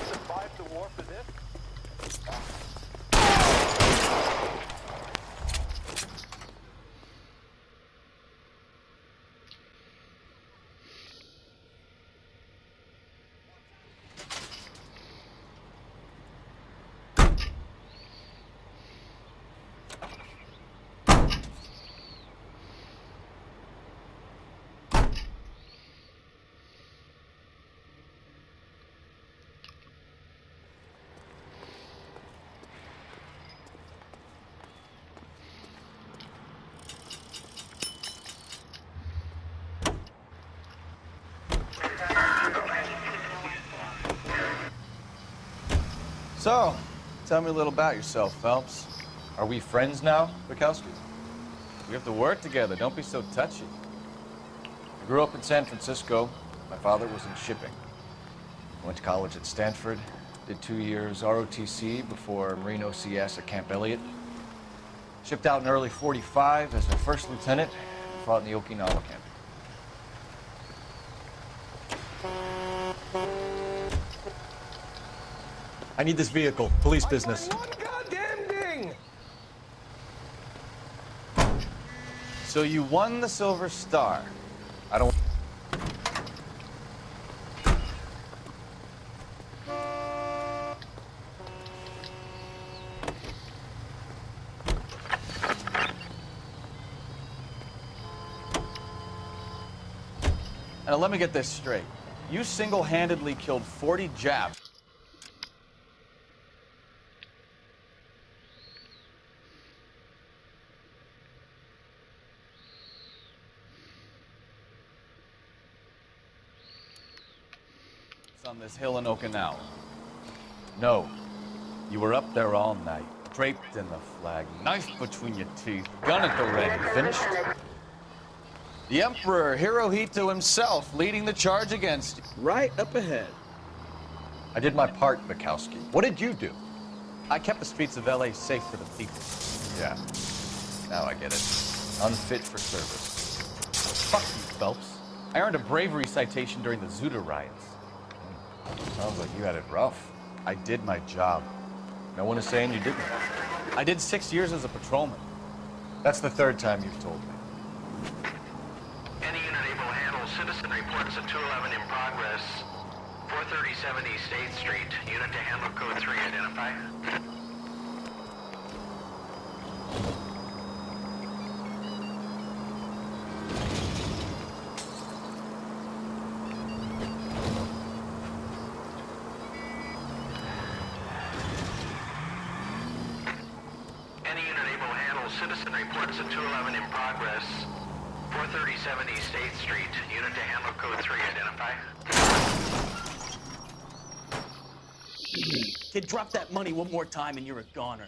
Survived the war for this? So, tell me a little about yourself, Phelps. Are we friends now, Bukowski? We have to work together. Don't be so touchy. I grew up in San Francisco. My father was in shipping. I went to college at Stanford. Did 2 years ROTC before Marine OCS at Camp Elliott. Shipped out in early '45 as a first lieutenant. Fought in the Okinawa campaign. I need this vehicle. Police business. One goddamn thing! So you won the Silver Star. I don't... Now let me get this straight. You single-handedly killed 40 Japs. On this hill in Okinawa. No, you were up there all night, draped in the flag, knife between your teeth, gun at the ready, finished? The Emperor Hirohito himself leading the charge against you. Right up ahead. I did my part, Bukowski. What did you do? I kept the streets of LA safe for the people. Yeah, now I get it. Unfit for service. Fuck you, Phelps. I earned a bravery citation during the Zuda riots. Sounds like you had it rough. I did my job. No one is saying you didn't. I did 6 years as a patrolman. That's the third time you've told me. Any unit able to handle citizen reports at 211 in progress. 437 East 8th Street. Unit to handle code 3. Identify. Citizen reports at 211 in progress. 437 East 8th Street. Unit to handle code 3. Identify. Kid, drop that money one more time and you're a goner.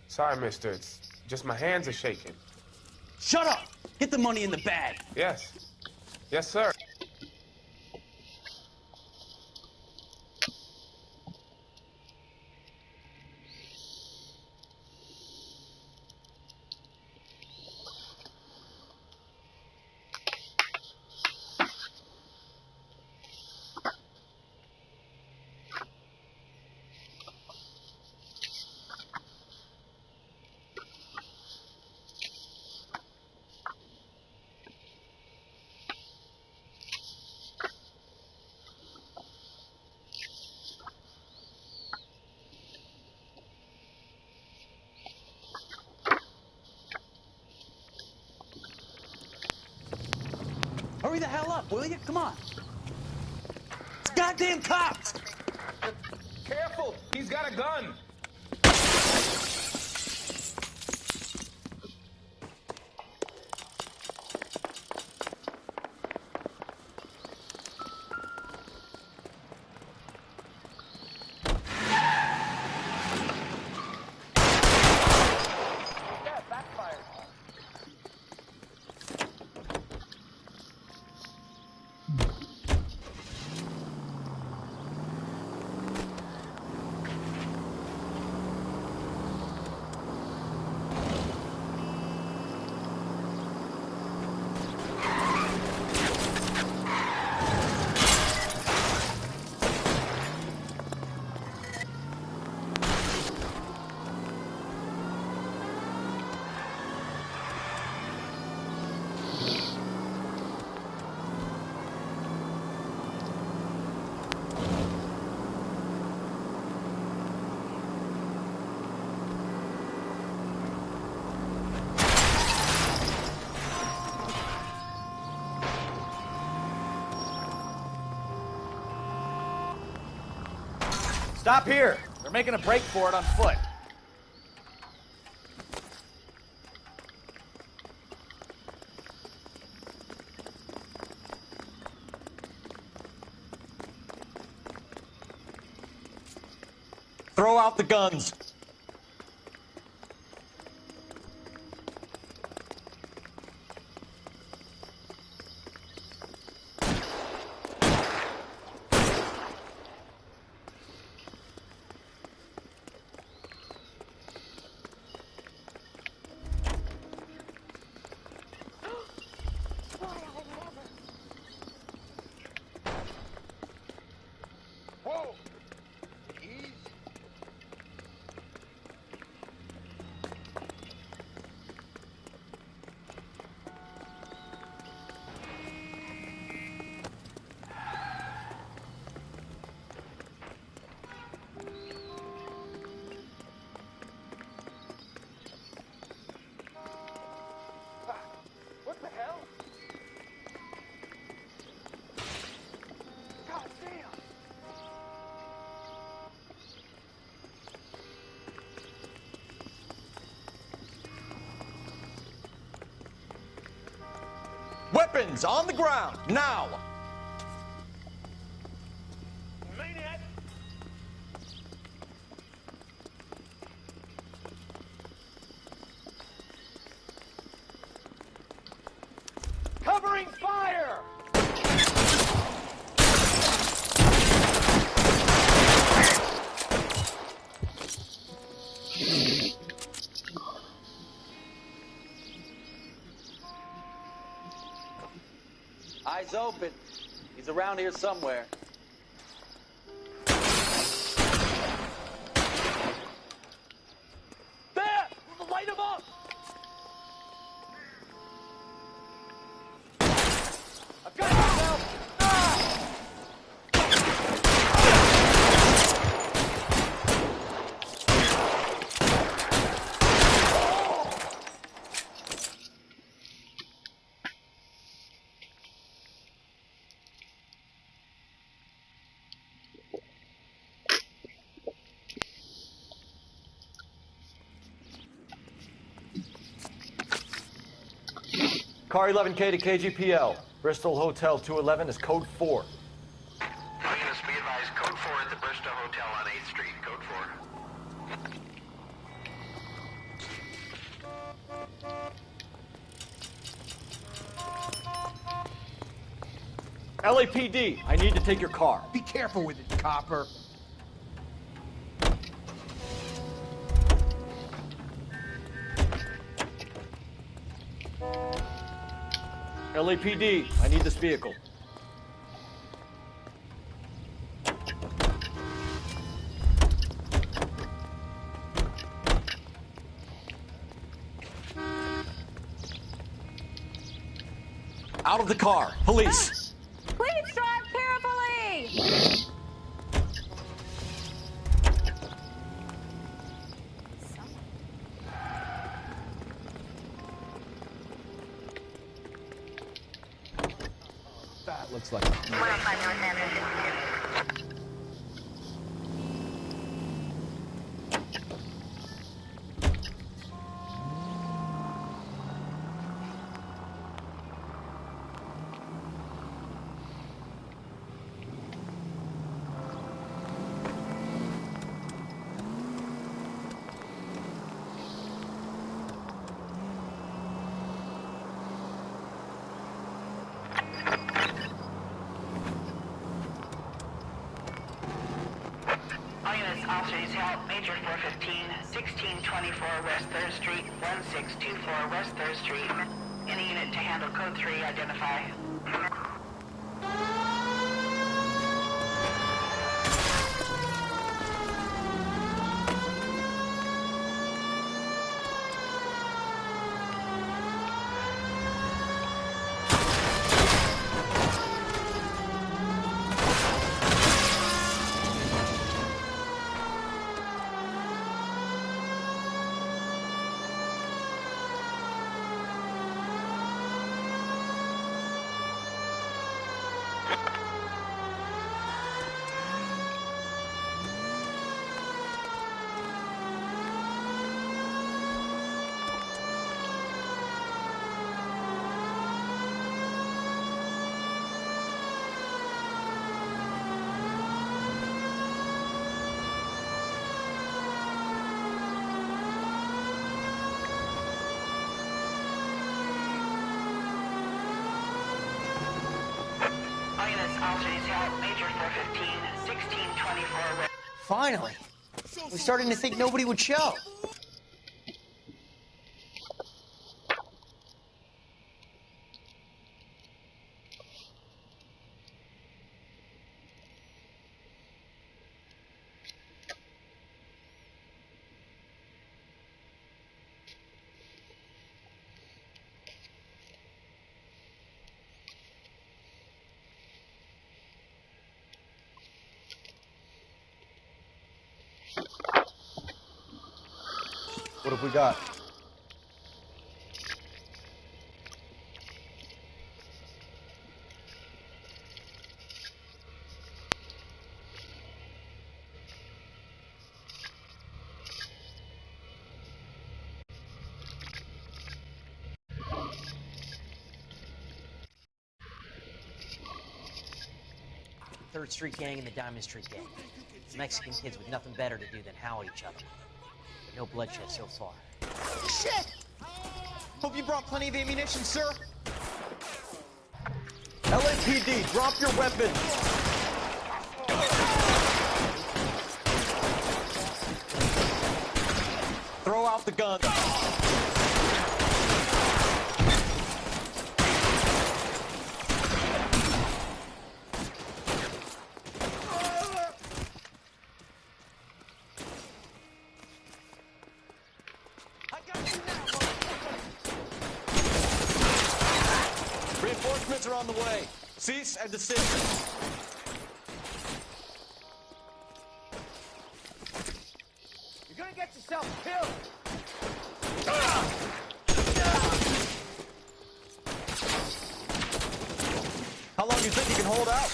Sorry, mister. It's just my hands are shaking. Shut up! Get the money in the bag. Yes. Yes, sir. Hurry the hell up, will you? Come on. It's goddamn cops! Careful! He's got a gun! Stop here. They're making a break for it on foot. Throw out the guns. Whoa! What the hell? God damn! Weapons on the ground, now! Maniac! Covering fire! Eyes open. He's around here somewhere. There! Light him up! I've got myself! Ah! Car 11K to KGPL. Bristol Hotel 211 is code 4. Units, be advised, code 4 at the Bristow Hotel on 8th Street, code 4. LAPD, I need to take your car. Be careful with it, copper. LAPD, I need this vehicle. Out of the car, police. Please drive carefully! Looks like... All units, officers help. Major 415, 1624 West 3rd Street, 1624 West 3rd Street. Any unit to handle code 3, identify. Finally. We're starting to think nobody would show. What have we got? The 3rd Street gang and the Diamond Street gang. Mexican kids with nothing better to do than howl each other. But no bloodshed so far. Shit! Hope you brought plenty of ammunition, sir. LAPD, drop your weapon! Throw out the gun. Reinforcements are on the way. Cease and desist. You're gonna get yourself killed. How long do you think you can hold out?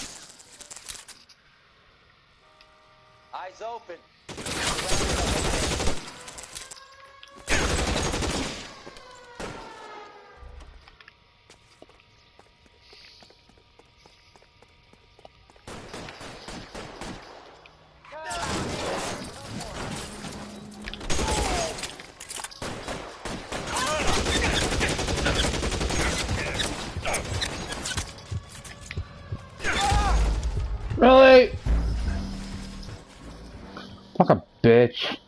Eyes open. Really? Fuck a bitch.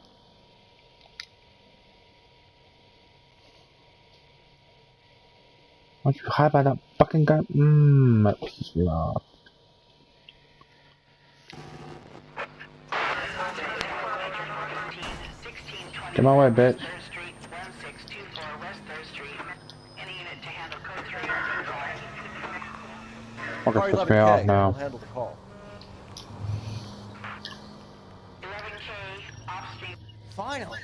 Why'd you hide by that fucking guy? That pisses me off. Get my way, bitch. Fucking piss me off now. I'll handle the call. Finally.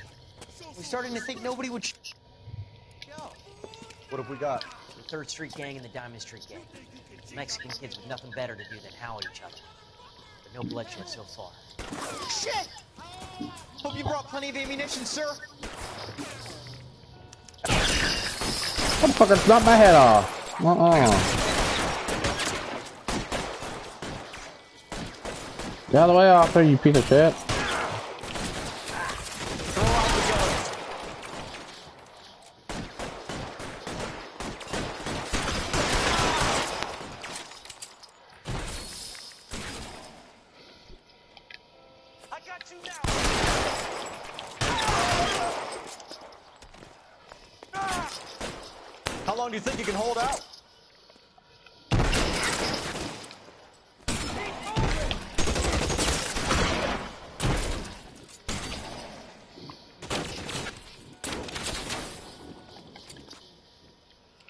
We're starting to think nobody would What have we got? The 3rd Street gang and the Diamond Street gang. Mexican kids with nothing better to do than howl at each other. But no bloodshed so far. Shit! Hope you brought plenty of ammunition, sir. Motherfucker, knocked my head off. Get out of the way off there, you piece of shit. How long do you think you can hold out?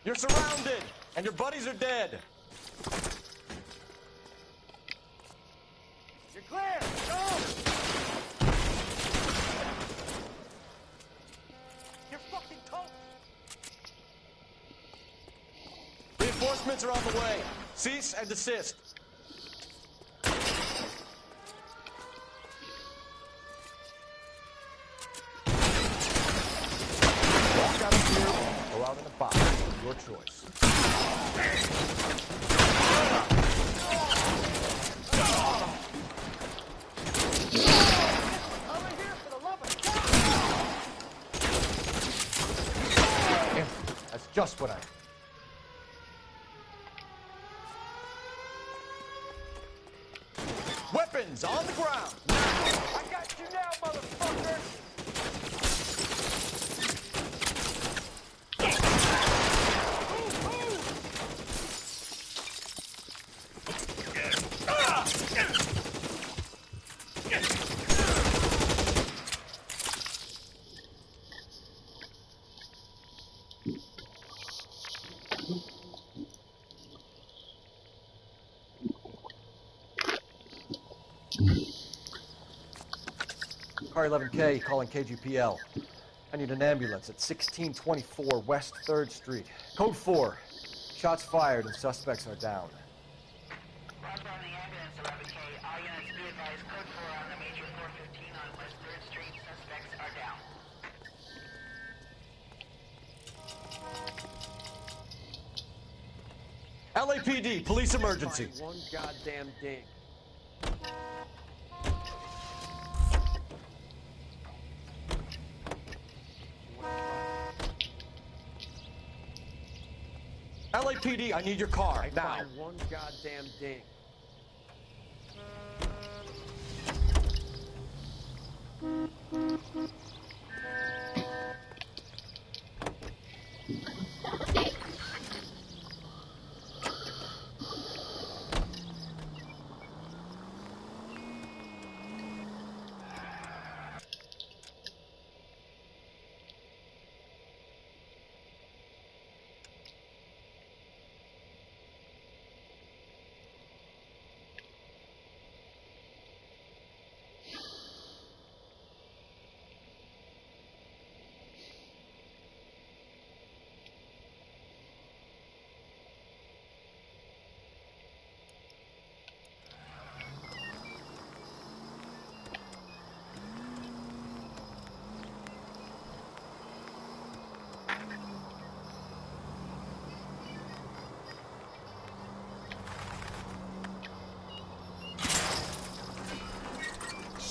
You're surrounded, and your buddies are dead. You're clear! Go! You're fucking toast! Reinforcements are on the way. Cease and desist. Walk out of here, go out in a box. Your choice. That's just what I... Weapons on the ground. I got you now, motherfucker! Car 11K calling KGPL. I need an ambulance at 1624 West 3rd Street. Code 4. Shots fired and suspects are down. Roger on the ambulance, 11K. All units be advised, code 4 on the major 415 on West 3rd Street. Suspects are down. LAPD, police emergency. One goddamn thing. LAPD, I need your car, now. Find one goddamn ding.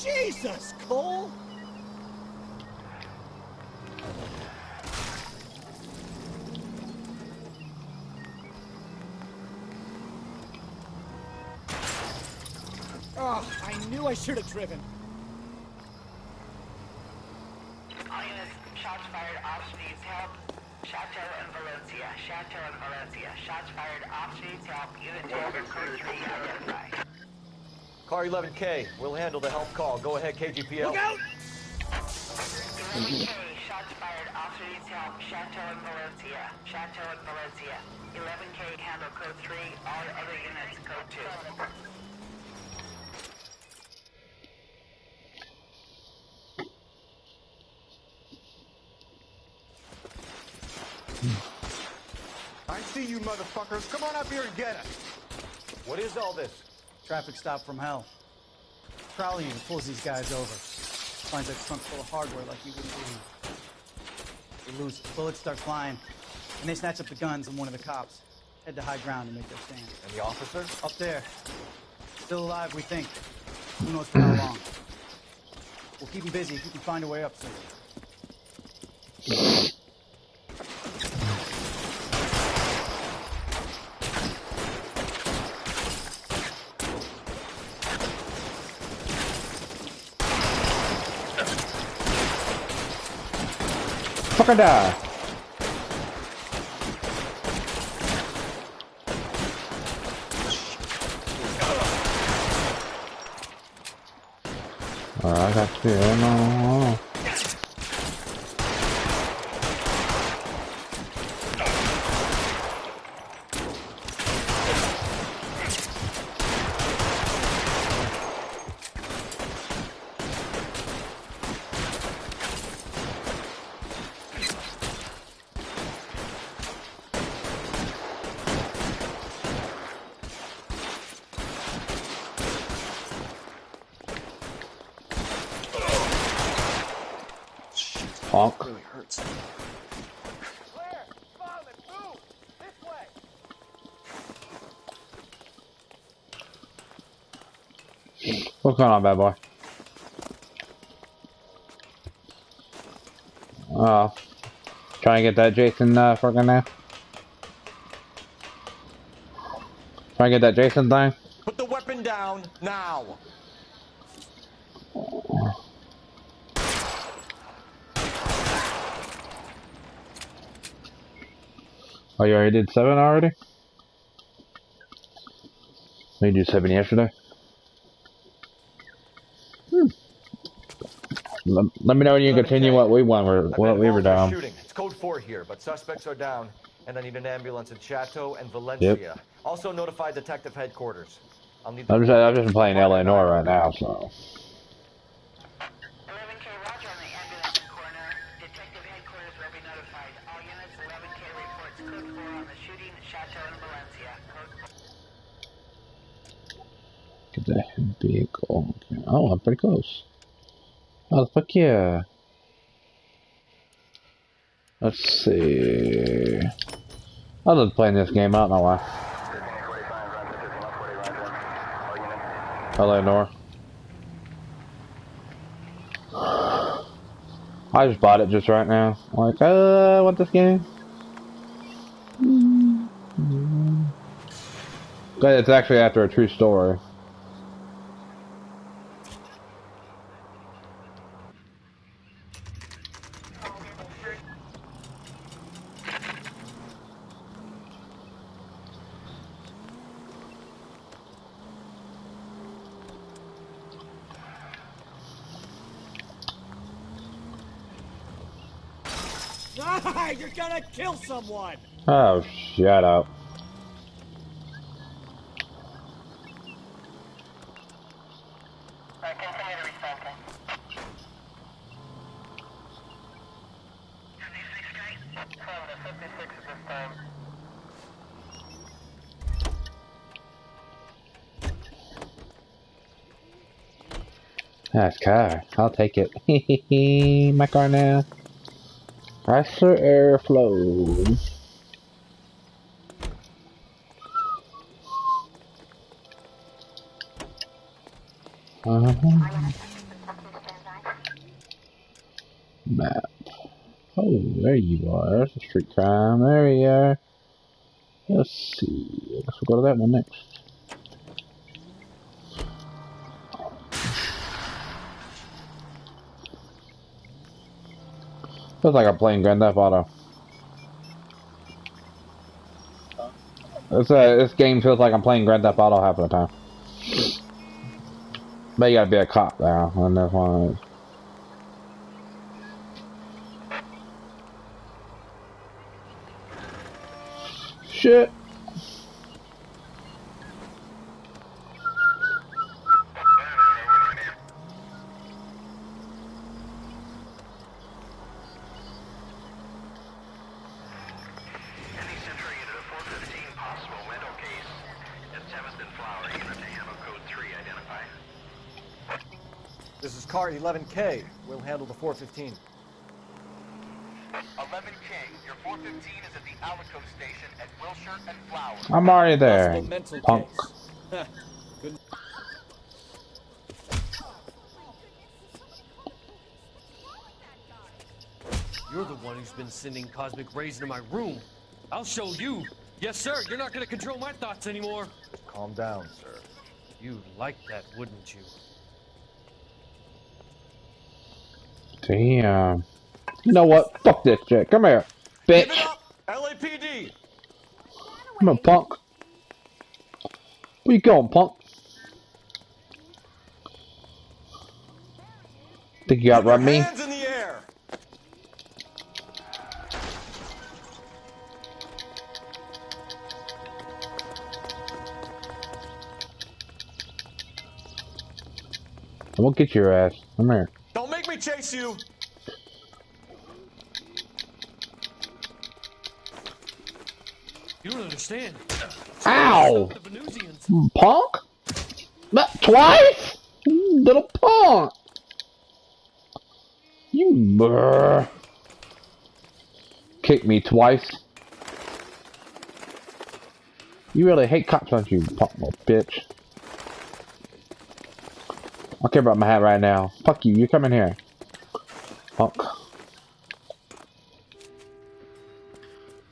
Jesus, Cole! Oh, I knew I should have driven. All units, shots fired, officer needs help. Chateau and Valencia. Chateau and Valencia. Shots fired, officer needs help. Unit tailor, code 3, identify. Car 11K, we'll handle the help call. Go ahead, KGPL. Look out! 11K, shots fired, officer needs help. Chateau and Valencia. Chateau and Valencia. 11K, handle code 3. All other units, code 2. I see you motherfuckers. Come on up here and get us. What is all this? Traffic stop from hell. Trolley unit pulls these guys over. Finds that trunk full of hardware like you wouldn't believe. They lose. Bullets start flying. And they snatch up the guns and one of the cops. Head to high ground and make their stand. And the officer? Up there. Still alive, we think. Who knows for how long. We'll keep him busy if you can find a way up soon. Fucking die. I got you. No. Honk. Really hurts. Claire, come on, let's move. This way. What's going on, bad boy? Try and get that Jason fucking there. Try and get that Jason thing. Put the weapon down now. Oh, you already did 7 already? You did 7 yesterday? Let me know when you continue what we were down. Shooting. It's code 4 here, but suspects are down, and I need an ambulance in Chateau and Valencia. Yep. Also notify detective headquarters. I'll need. I've just been playing LA Noire right now, so. 11K, roger on the ambulance corner. Detective headquarters will be notified. All units, 11K reports code 4 on the shooting at Chateau and Valencia. Get that vehicle. Okay. Oh, I'm pretty close. Oh, fuck yeah. Let's see. I love playing this game, I don't know why. Hello, Noire. I just bought it just right now. I'm like, I want this game. But it's actually after a true story. Ah, you're gonna kill someone! Oh, shut up. Continue to recycling. From the 56 at this time. Nice car. I'll take it. My car now. Faster airflow. Map. Oh, there you are. There's a street crime. There you are. Let's see. I guess we'll go to that one next. Feels like I'm playing Grand Theft Auto. This game feels like I'm playing Grand Theft Auto half of the time. But you gotta be a cop now, and that's why. Shit. car 11K. We'll handle the 415. 11K, your 415 is at the Alico station at Wilshire and Flower. I'm already there, Possible mental punk. case. Good. You're the one who's been sending cosmic rays into my room. I'll show you. Yes, sir. You're not going to control my thoughts anymore. Calm down, sir. You'd like that, wouldn't you? Damn. You know what? Fuck this shit. Come here, bitch. Give it up, LAPD. Come here, punk. Where you going, punk? Think you outrun me? Hands in the air. I won't get your ass. Come here. Don't make me chase you. You don't understand. Ow! Punk? Not twice? You little punk! You brr. Kick me twice. You really hate cops, don't you, punk little bitch? I don't care about my hat right now. Fuck you, you come in here. Punk.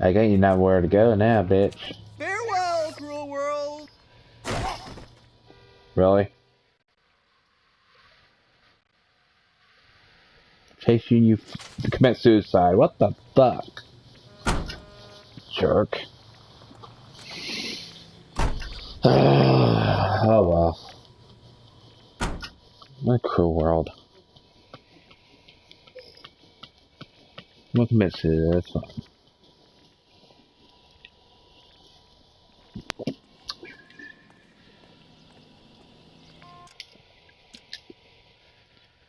I got you nowhere to go now, bitch. Farewell, cruel world. Really? Chasing you to commit suicide. What the fuck? Jerk. Oh well. What a cruel world. I'm gonna commit suicide, that's fine.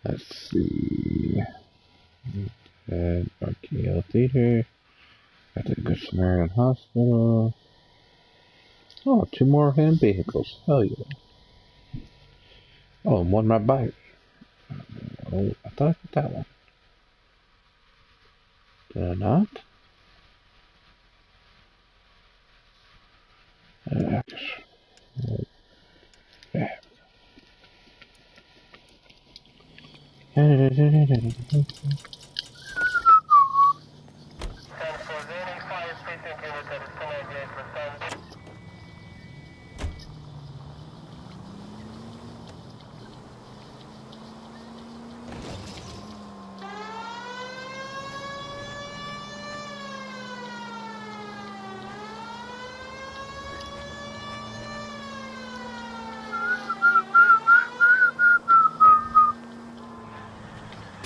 Let's see. At RKL Theater. At the Good Samaritan Hospital. Oh, 2 more hidden vehicles. Hell yeah. Oh, and one right by it. Oh, I thought I got that one. Did I not?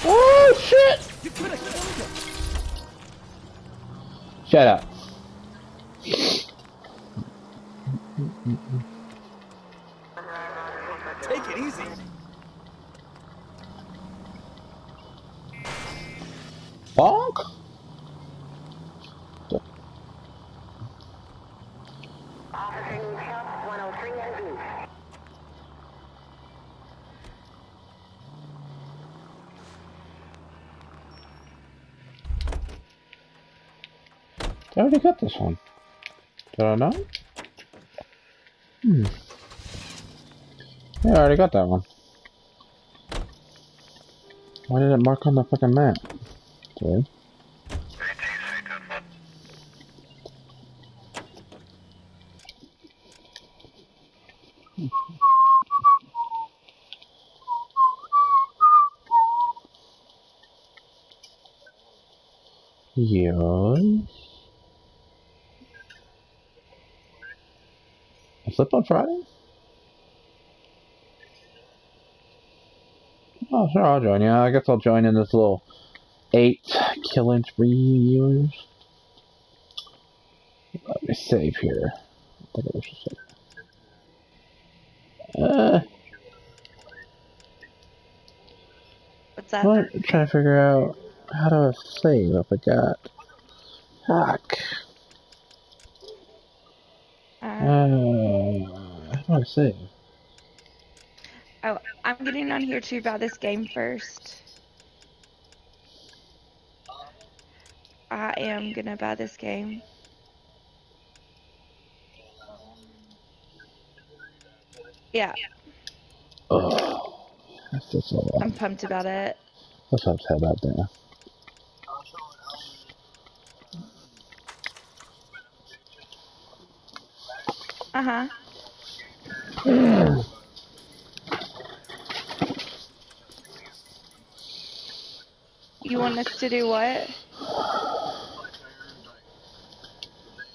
Oh shit! You could have killed him. Shut up. Take it easy. Bonk? Officer needs help, 103 NB. I already got this one. Did I not? Yeah, I already got that one. Why did it mark on the fucking map? Dude. Yes. I slept on Friday? Oh, sure, I'll join you. I guess I'll join in this little 8 killing viewers. Let me save here. I think I should save. What's that? I'm trying to figure out how to save. I forgot. Fuck. How do I save? Oh, I'm getting on here to buy this game first. I am gonna buy this game. Yeah, Oh, that's just so I'm long. pumped about it. Let's have to head out there. Uh-huh. You want us to do what?